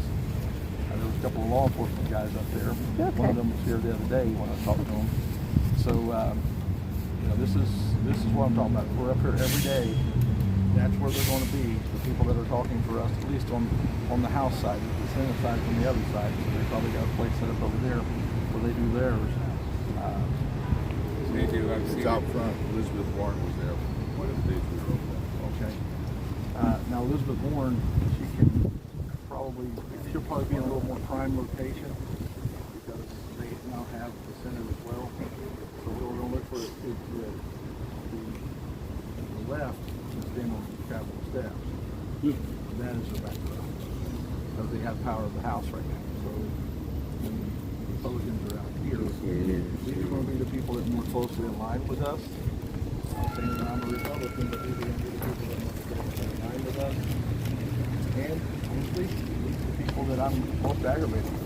There was a couple of law enforcement guys up there. Okay. One of them was here the other day when I talked to them. So, you know, this is what I'm talking about. We're up here every day. That's where they're going to be. The people that are talking for us, at least on the House side, the Senate side from the other side. So they probably got a place set up over there where they do theirs. It's out front. Elizabeth Warren was there one of the days we were over there. Okay. Now Elizabeth Warren, she'll probably be in a little more prime location because they now have the Senate as well. So we're going to look for the left is being on the Capitol steps. That is the background. Because they have power of the House right now. So when the Republicans are out here, these are going to be the people that are more closely aligned with us. I'm saying that I'm a Republican, but these are going to be the people that are more closely aligned with us. And honestly, these are the people that I'm most aggravated with.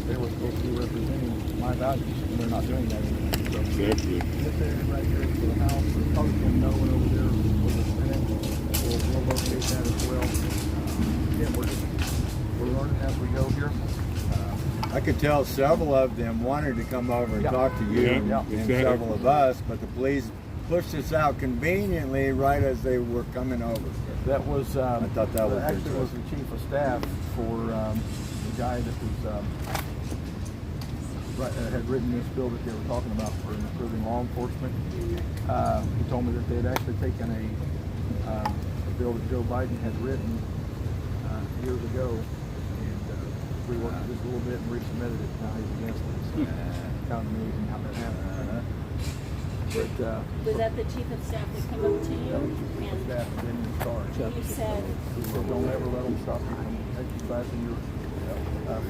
They were supposed to be representing my values, and they're not doing that anymore. So Exactly. this area right here for the House, the Republican going over there for the Senate, we'll locate that as well. Again, we're learning as we go here. I could tell several of them wanted to come over and Yeah. talk to you Yeah. and Exactly. several of us, but the police pushed us out conveniently right as they were coming over. That was, I thought that was actually was the chief of staff for the guy that was, had written this bill that they were talking about for improving law enforcement. He told me that they had actually taken a bill that Joe Biden had written years ago and reworked it just a little bit and resubmitted it. Now he's against it. So kind of amazing how that happened. But Was that the chief of staff that came up to you? And staff had been in charge. you said, He said, don't ever let them stop you from exercising your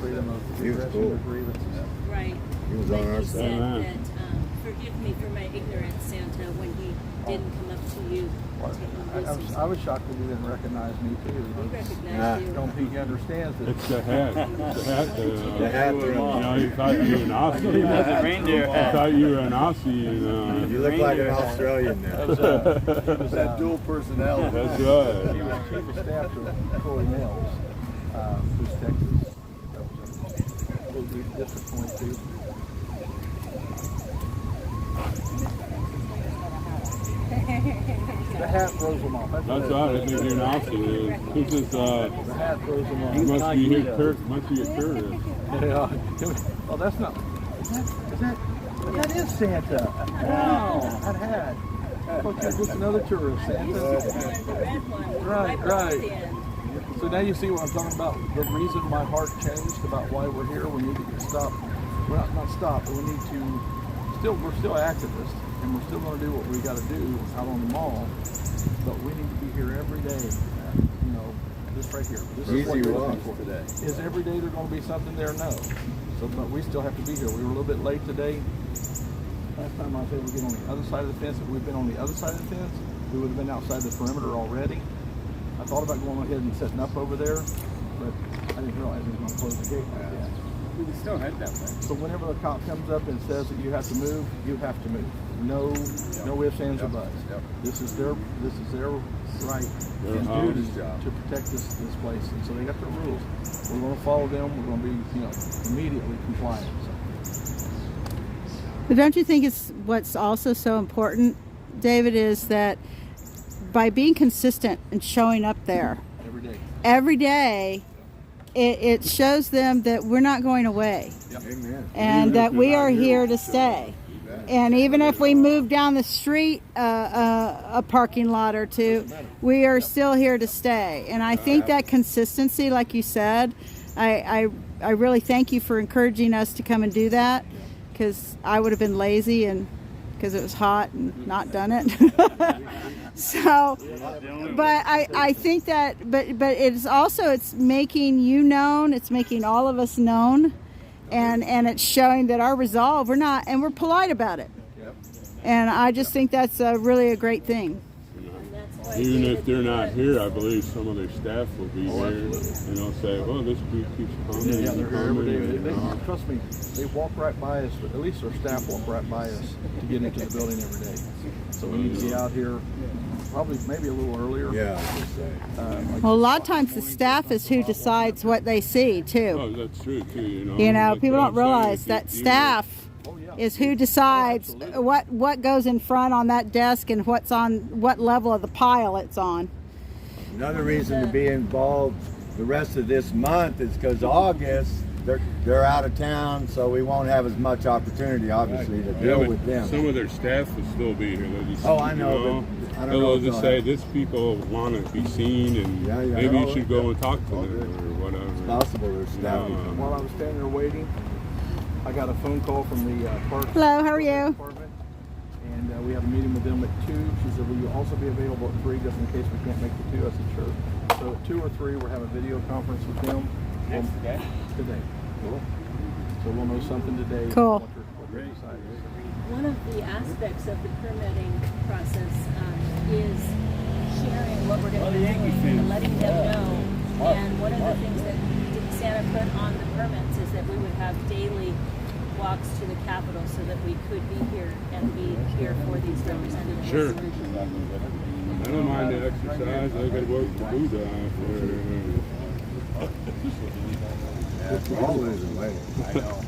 freedom of He was expression cool. or grievances. right. He was But on our he said side. that, forgive me for my ignorance, Santa, when he didn't come up to you. I was shocked that he didn't recognize me too. He recognized Nah. you. Don't think he understands that. It's the hat. The hat. The hat. You know, he thought you were an Aussie. Reindeer He hat. thought you were an Aussie, and You look like an Australian now. That dual personality. that's He right. was chief of staff to Troy Mills, who's Texas. That was District 22. The hat throws them off. That's right. I think you're an Aussie. This is The hat throws them off. must be a tourist. Yeah. Oh, that's not. That is Santa. Wow, that hat. Okay, just another tourist, Santa. The red one. Right, my right. birthday. So now you see what I'm talking about. The reason my heart changed about why we're here. We need to get stopped. We're not stopped, but we need to. We're still activists, and we're still going to do what we got to do out on the mall. But we need to be here every day. You know, this right here. This is what Easy you're walk looking for. today. Is every day there going to be something there? No. So, but we still have to be here. We were a little bit late today. Last time I was able to get on the other side of the fence. If we'd been on the other side of the fence, we would have been outside the perimeter already. I thought about going ahead and setting up over there, but I didn't realize he was going to close the gate like that. We can still head that way. So whenever the cop comes up and says that you have to move, you have to move. No ifs, ands, or buts. This is their right Their and house. duty to protect this place, and so they got their rules. We're going to follow them. We're going to be, immediately compliant. So. But don't you think it's what's also so important, David, is that by being consistent and showing up there every day, it shows them that we're not going away. Amen. And that we are here to stay. And even if we move down the street a parking lot or two, we are still here to stay. And I think that consistency, like you said, I really thank you for encouraging us to come and do that, because I would have been lazy and because it was hot and not done it. So, but I think that, but it's also, it's making you known, it's making all of us known, and it's showing that our resolve, we're polite about it. And I just think that's really a great thing. Even if they're not here, I believe some of their staff will be here, and they'll say, "Oh, this group keeps coming." Yeah, they're here every day. and, Trust me, they walk right by us. At least our staff walk right by us to get into the building every day. So we need to be out here, probably maybe a little earlier. Yeah, I would say. Well, a lot of times the staff is who decides what they see too. Oh, that's true too. You know, Like people what don't I'm saying, realize if that you- staff is who decides what goes in front on that desk and what's on what level of the pile it's on. Another reason to be involved the rest of this month is because August they're out of town, so we won't have as much opportunity, obviously, to Yeah, deal but with them. some of their staff will still be here. They'll just, Oh, I know, but I don't know They'll if just they'll say, have- "This people want to be seen, and Yeah, maybe you oh, should go and talk to them or whatever." It's possible there's staff. While I was standing there waiting, I got a phone call from the park. Hello, how are you? Department, and we have a meeting with them at 2. She said, "Will you also be available at 3 just in case we can't make the 2?" I said, "Sure." So at 2 or 3, we're having a video conference with them. Today. Cool. So we'll know something today. Cool. What they're deciding. One of the aspects of the permitting process is sharing what we're going to be doing and letting them know. And one of the things that Santa put on the permits is that we would have daily walks to the Capitol so that we could be here and be here for these representatives. Sure. I don't mind the exercise. I got to work to do that. It's always a way. As well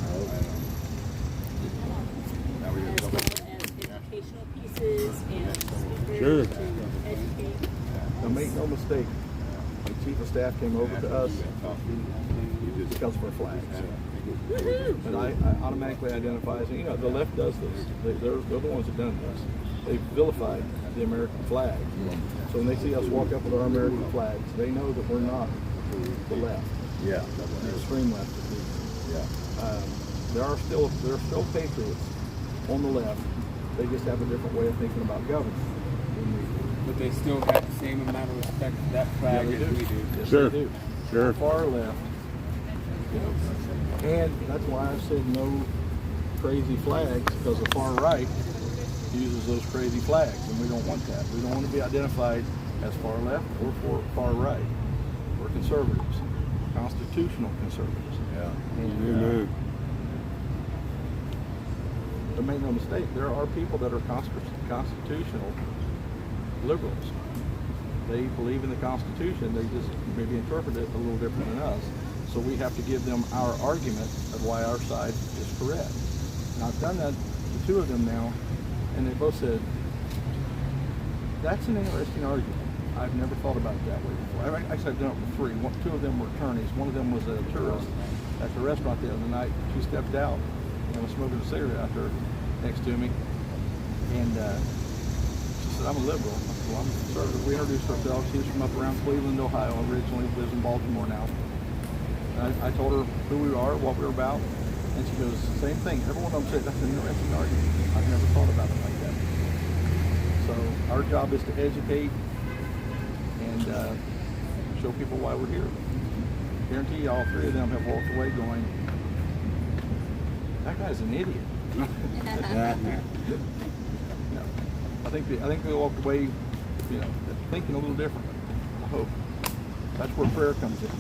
as educational pieces and speakers Sure. to educate. Now make no mistake. mistake. The chief of staff came over to us because of our flags. And I automatically identify as, the left does this. They're the ones that done this. They vilified the American flag. So when they see us walk up with our American flags, they know that we're not the left. Yeah. The extreme left. There are still patriots on the left. They just have a different way of thinking about government. But they still have the same amount of respect for that flag as we do. Yes, Sure. they do. Sure. Far left. And that's why I said no crazy flags, because the far right uses those crazy flags, and we don't want that. We don't want to be identified as far left or far right. We're conservatives, constitutional conservatives. Yeah. And, but make no mistake, there are people that are constitutional liberals. They believe in the Constitution. They just maybe interpret it a little different than us. So we have to give them our argument of why our side is correct. And I've done that to two of them now, and they both said, that's an interesting argument. I've never thought about it that way before. Actually, I've done it with three. Two of them were attorneys. One of them was a tourist at the restaurant the other night. She stepped out and was smoking a cigarette out there next to me. And she said, I'm a liberal. I said, well, I'm a conservative. We introduced ourselves. She was from up around Cleveland, Ohio, originally, lives in Baltimore now. And I told her who we are, what we were about, and she goes, same thing. Every one of them said, that's an interesting argument. I've never thought about it like that. So our job is to educate and show people why we're here. Guarantee you all three of them have walked away going, that guy's an idiot. No. I think they walked away, thinking a little differently. I hope. That's where prayer comes in.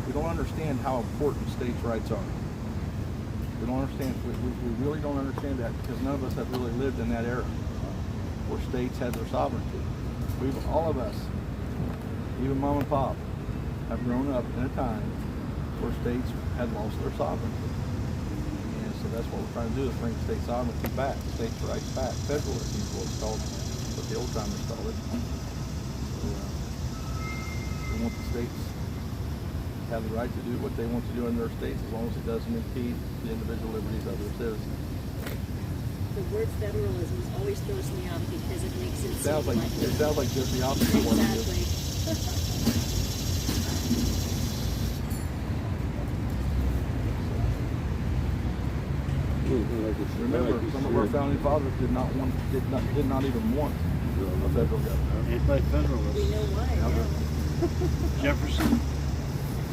We don't understand how important states' rights are. We don't understand. We really don't understand that, because none of us have really lived in that era where states had their sovereignty. All of us, even mom and pop, have grown up in a time where states had lost their sovereignty. And so that's what we're trying to do, is bring state sovereignty back, states' rights back. Federalism is what it's called, what the old timers called it. So, we want the states to have the right to do what they want to do in their states, as long as it doesn't impede the individual liberties of their citizens. The word federalism always throws me off because it makes it sounds like just the opposite of what it is. Remember, some of our founding fathers did not even want a federal government. Anti-federalist. We know why. Jefferson,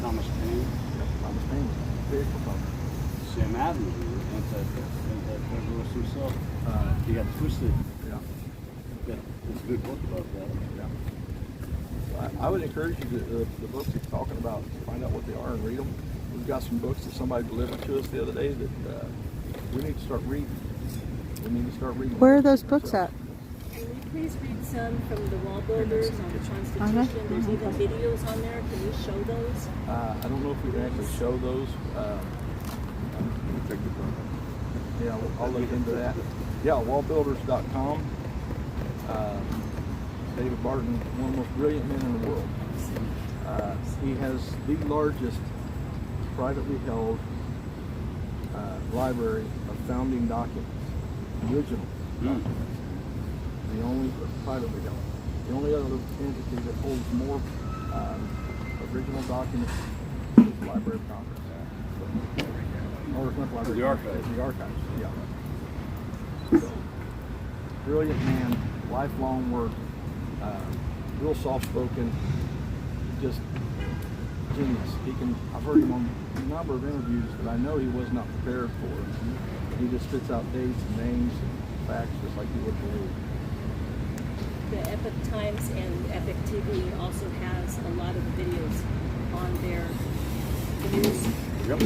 Thomas Paine. Thomas Paine, big proponent. Sam Adams was anti-federalist himself. He got twisted. Yeah. It's a good book about that. Yeah. I would encourage you to the books he's talking about, find out what they are and read them. We've got some books that somebody delivered to us the other day that we need to start reading. We need to start reading. Where are those books at? Can you please read some from the Wall Builders on the Constitution? There's even videos on there. Can you show those? I don't know if we can actually show those. Yeah, I'll look into that. Yeah, wallbuilders.com. David Barton, one of the most brilliant men in the world. He has the largest privately held library of founding documents, original documents. The only privately held. The only other entity that holds more original documents is the Library of Congress. Or it's not the Library. The Archives. The Archives, yeah. So, brilliant man, lifelong work, real soft-spoken, just genius. I've heard him on a number of interviews that I know he was not prepared for. He just spits out dates and names and facts just like you would believe. The Epic Times and Epic TV also has a lot of videos on their news. Yep.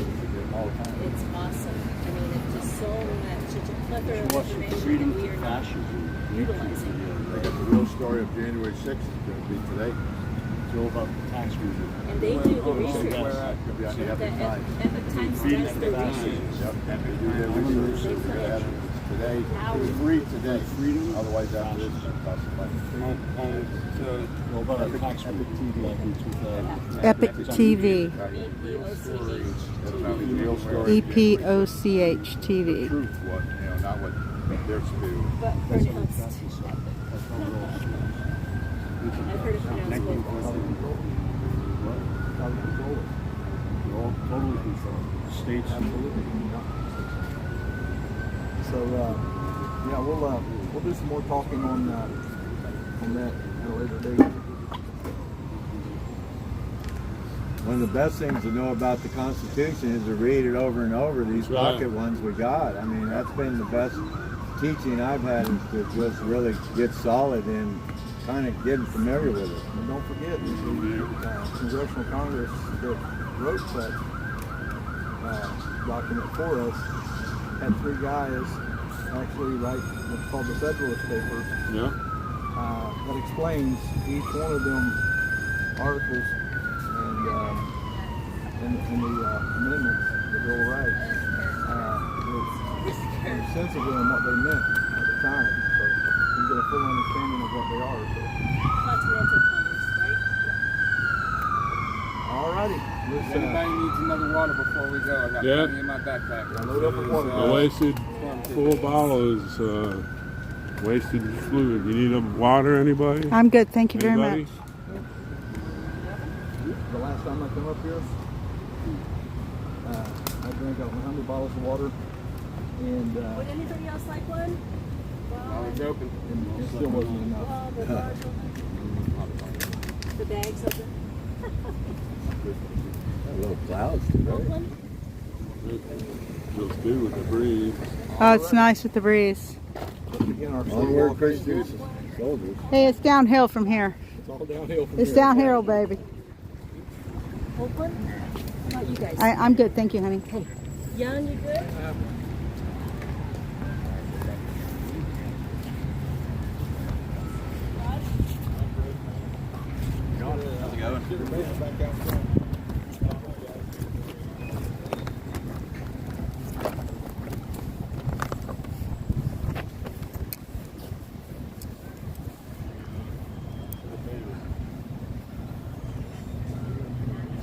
All the time. It's awesome. I mean, it's just so much, such a plethora of information that we are not utilizing. The real story of January 6th is going to be today. Go about the tax review. And they do the research. So you have The to buy. Epic Times does the research. Yep, and they do their research, so we're gonna have it today, it's free today, otherwise after this, it's gonna cost money. Go about a tax review. Epic TV. EPOCH TV. Truth, what, not what they're spewing. But pronounced. I've heard it pronounced both. Totally controlled. States. So yeah, we'll do some more talking on that at a later date. One of the best things to know about the Constitution is to read it over and over, these pocket ones we got. I mean, that's been the best teaching I've had, is to just really get solid and kind of getting familiar with it. And don't forget, the Congressional Congress that wrote that document for us had 3 guys actually write what's called the Federalist Papers. Yeah. That explains each one of them articles and the amendments, the Bill of Rights, extensively on what they meant at the time. So you get a full understanding of what they are. So. Continental Congress, right? Alrighty. If anybody needs another water before we go, I got plenty in my backpack. Load up with water. A wasted full bottle is wasted fluid. You need a water, anybody? I'm good, thank you very Anybody? much. The last time I come up here, I drank 100 bottles of water, and Would anybody else like one? It's open. it still wasn't enough. The bar's open. The bag's open. Little clouds Old one? Looks good with the breeze. Oh, it's nice with the breeze. Again, our Onward, Christians, soldiers. Hey, it's downhill from here. It's all downhill from It's here. downhill, baby. Old one? How about you guys? I'm good, thank you, honey. Hey. Young, you good?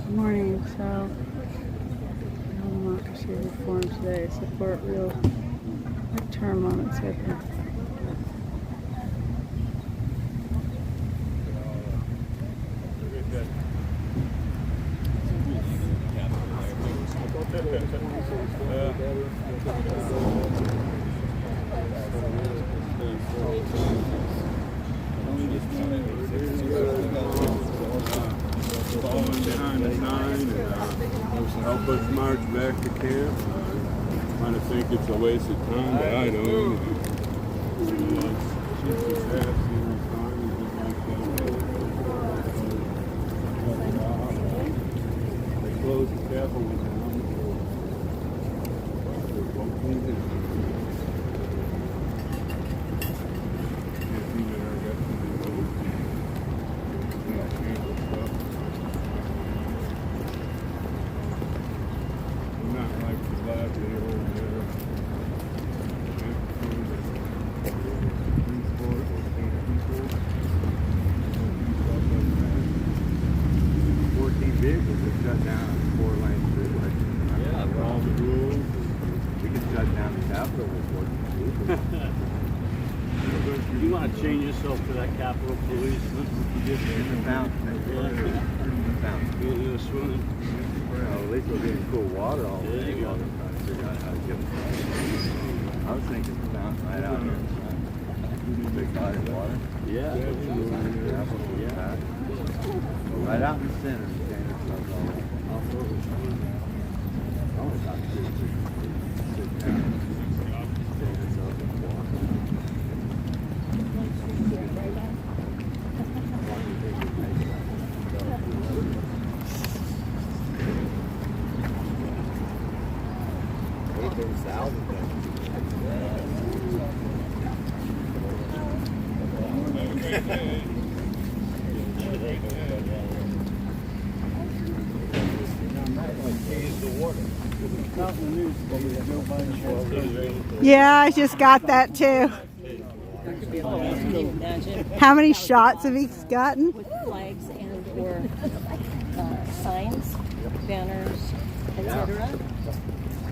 Good morning. So, democracy reform today. Support real term limits open. Falling behind the sign and help us march back to camp. Kind of think it's a waste of time, but I don't. It's just a sad series time. They closed the Capitol down. Vehicles that shut down 4-lane freeway. Yeah, with all the rules. We can shut down the Capitol with 14 vehicles. You want to change yourself to that Capitol Police? In the fountain. In the fountain. You're swimming. Well, at least we're getting cool water all There day you go. while they're trying to figure out how to get it. I was thinking the fountain right out here. Big body of water. Yeah. Yeah. Right out in the center. Not in the news today that Joe Biden. Yeah, I just got that too. Can you imagine? How many shots have he gotten? With flags and or signs, banners, etc.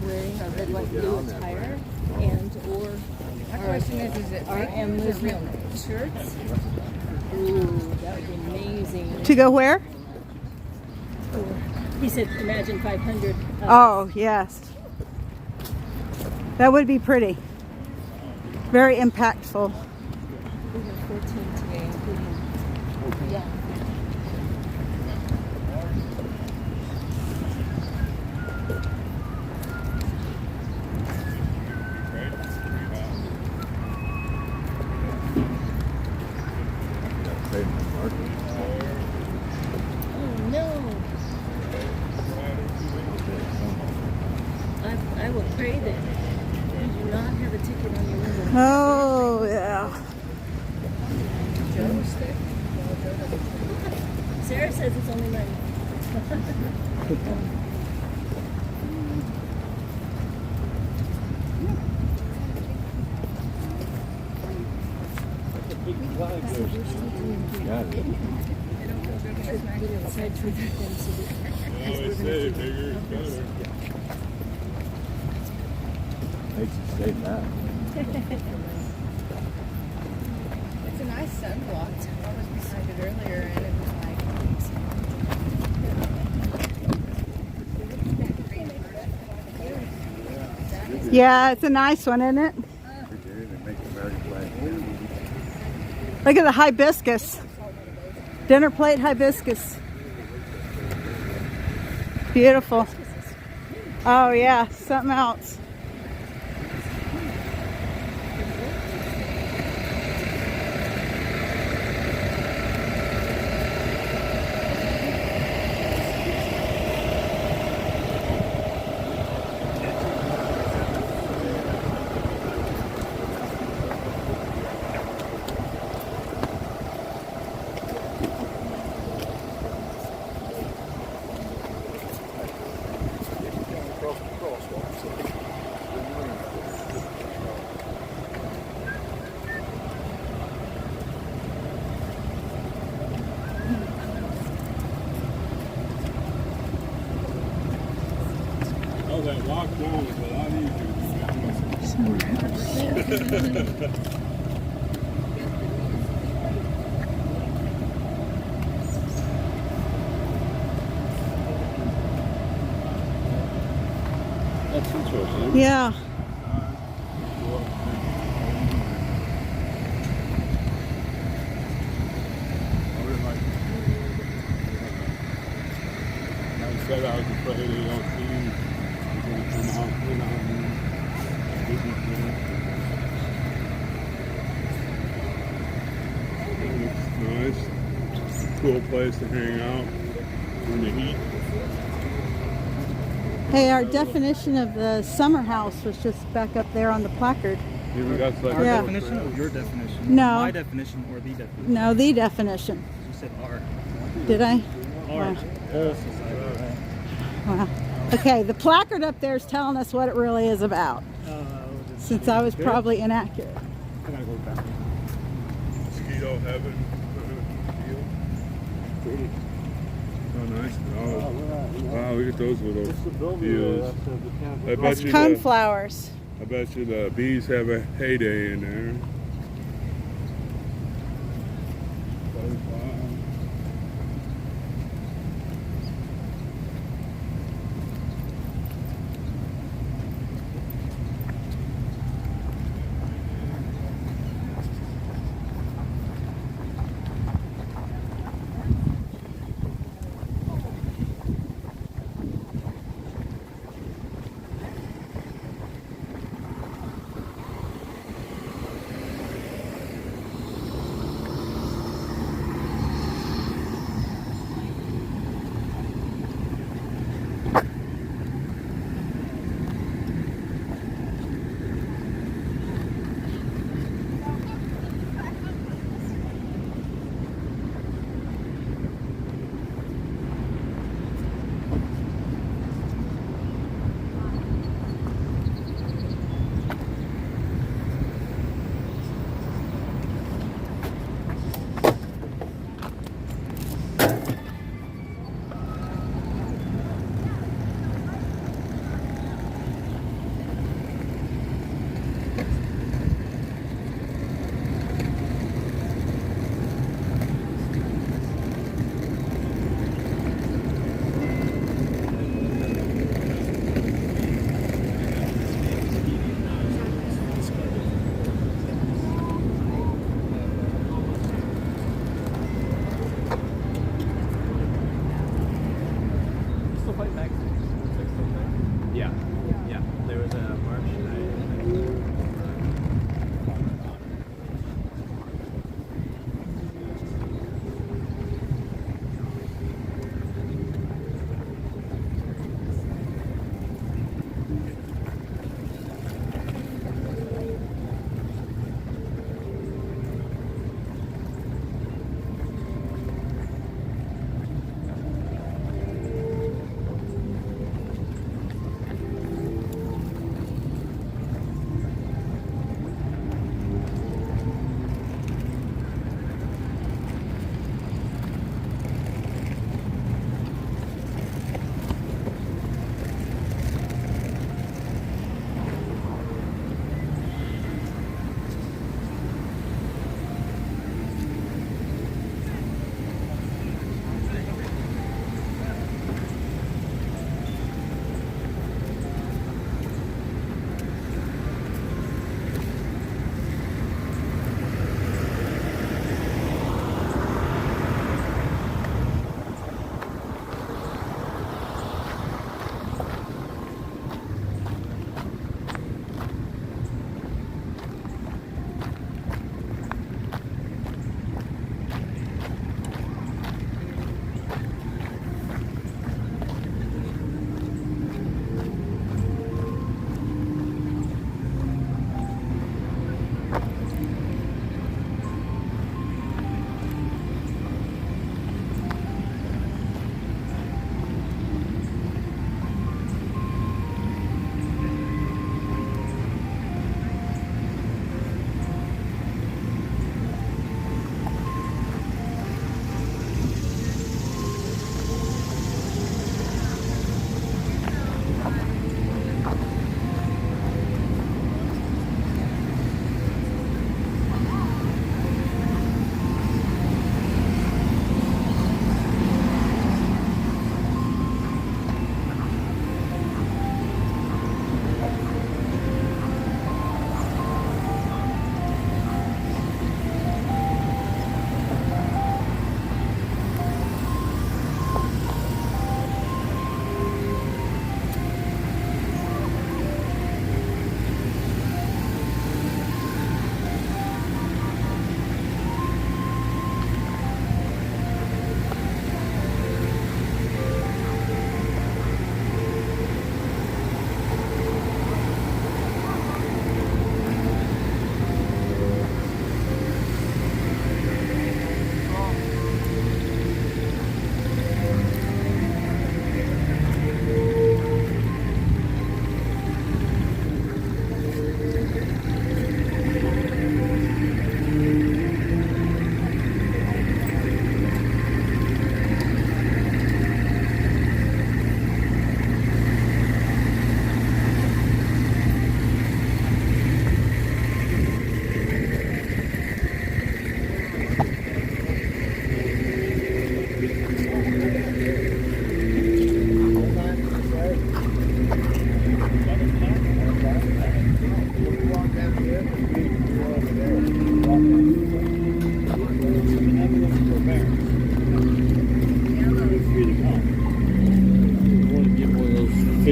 Wearing our red, white, blue attire and or My question is it RM movement shirts. Ooh, that would be amazing. To go where? He said, imagine 500. Oh, yes. That would be pretty. Very impactful. We have 14 today, including, yeah. Oh no! I will pray that you do not have a ticket on your window. Oh, yeah. Sarah says it's only money. I always say bigger is better. Makes you say that. It's a nice sunblock. I was beside it earlier and it was like. Yeah, it's a nice one, isn't it? Look at the hibiscus. Dinner plate hibiscus. Beautiful. Oh yeah, something else. Oh, that walk down was a lot easier. That's interesting. Yeah. I said I was afraid they don't see you. You're going to come out, nice. Cool place to hang out in the heat. Hey, our definition of the summer house was just back up there on the placard. Even got like Our Yeah. definition or your definition? No. My definition or the definition? No, the definition. You said our. Did I? Our. Wow. Whole society, right? Wow. Okay, the placard up there is telling us what it really is about. Since I was probably inaccurate. I gotta go back. mosquito heaven. Pretty. Oh, nice. Oh, wow, look at those little views. I bet That's you coneflowers. I bet you the bees have a heyday in there.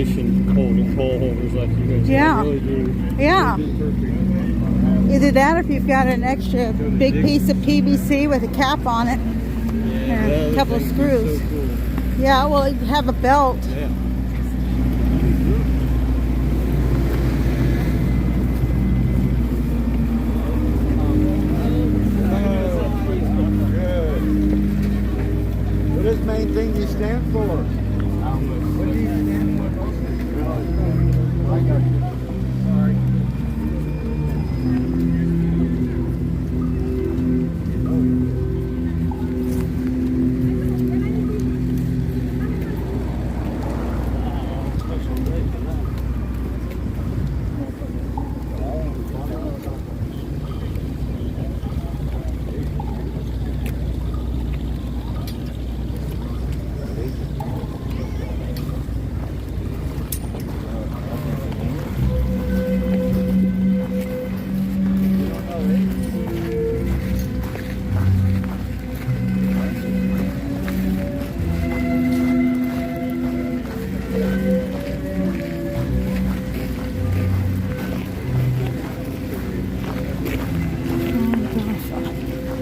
fishing pole holders like you guys. Yeah. Really do. Yeah. Really do perfect. Either that or if you've got an extra big piece of PVC with a cap on it and a couple of screws. So cool. Yeah, well, you have a belt. Yeah. Good. What is the main thing you stand for? What do you stand for? I got you. Sorry.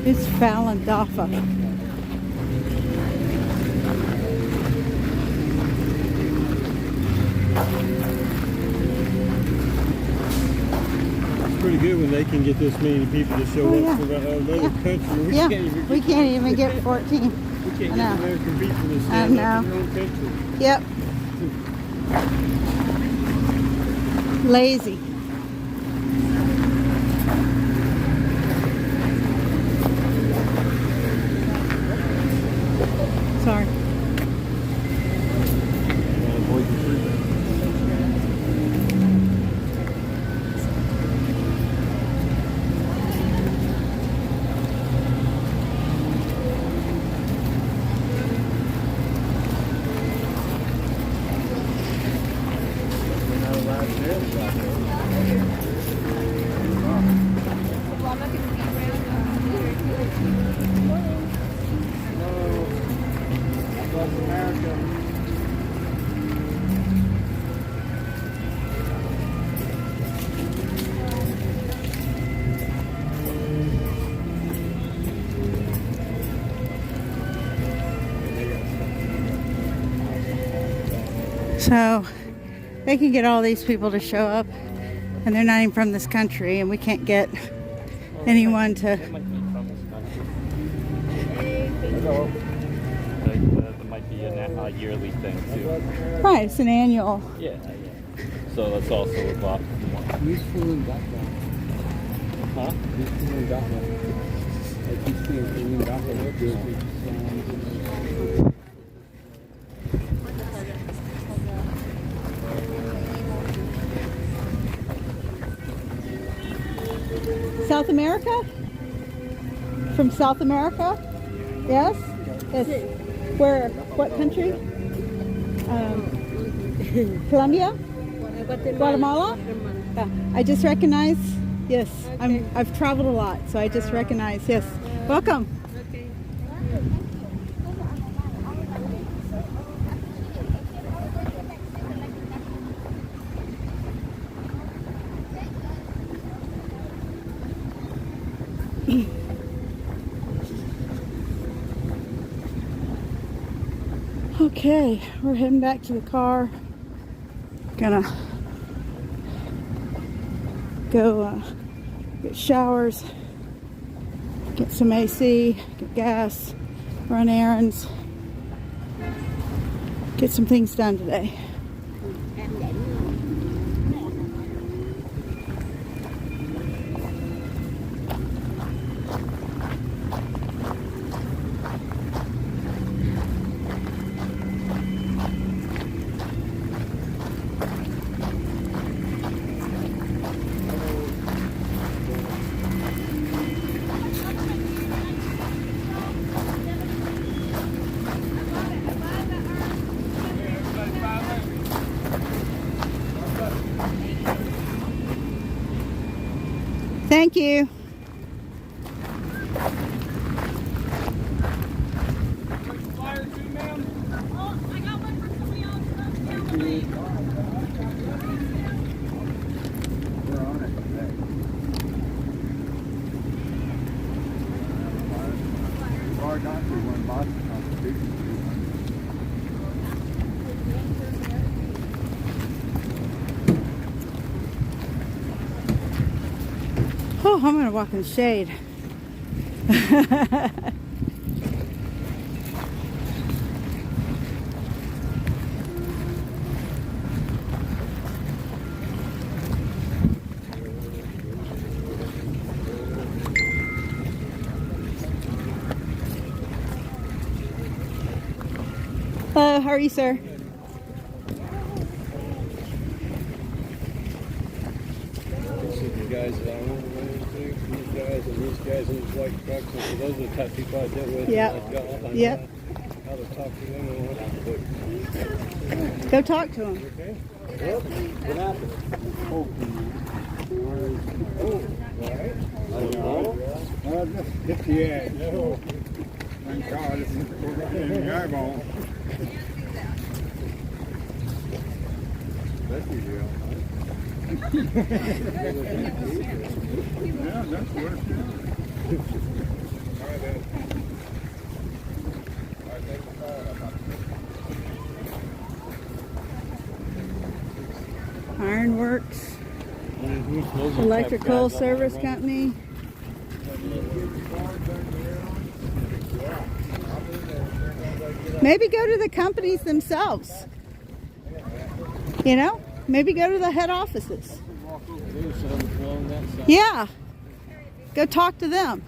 It's Faladafa. It's pretty good when they can get this many people to show Oh, up yeah. from another Yeah. country. Yeah, we can't even get 14. We I can't get know. American people to I stand up know. in their own country. Yep. Lazy. Sorry. So they can get all these people to show up, and they're not even from this country, and we can't get anyone to. That might be a yearly thing too. Right, it's an annual. Yeah. So that's also a lot. He's feeling Dhaka. Huh? He's feeling Dhaka. Like he's feeling Dhaka. South America? From South America? Yes? Yes. Where? What country? Colombia? Guatemala? Yeah. I just recognize. Yes. I've traveled a lot, so I just recognize. Yes. Welcome. Okay, we're heading back to the car. Gonna go get showers, get some AC, get gas, run errands, get some things done today. Thank you. Oh, I'm gonna walk in the shade. Hello, how are you, sir? The guys that I know, these guys and these guys in these white trucks, and so those are the type of people I deal with. Yep. I Yep. How to talk to them and what to do. Go talk to him. Okay? Yep. What happened? I don't know. Just hit the edge. No. Thank God it's in the eyeball. That's easy. Yeah, that's worse. Ironworks, Electrical Service Company. Maybe go to the companies themselves. You know, maybe go to the head offices. Yeah, go talk to them.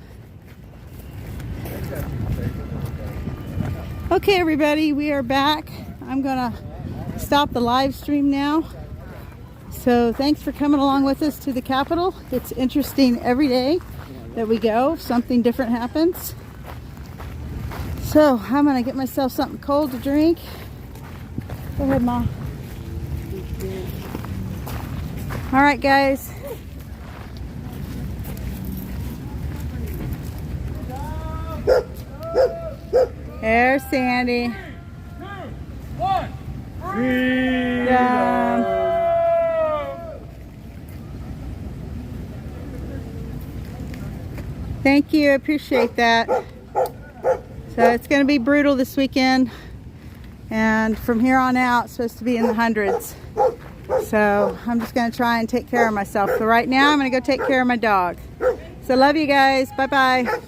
Okay, everybody, we are back. I'm gonna stop the live stream now. So thanks for coming along with us to the Capitol. It's interesting every day that we go, something different happens. So I'm gonna get myself something cold to drink. Go ahead, Mom. All right, guys. There's Sandy. 3, 2, 1. Freedom. Thank you, I appreciate that. So it's going to be brutal this weekend, and from here on out it's supposed to be in the hundreds. So I'm just going to try and take care of myself. So right now I'm going to go take care of my dog. So love you guys. Bye bye.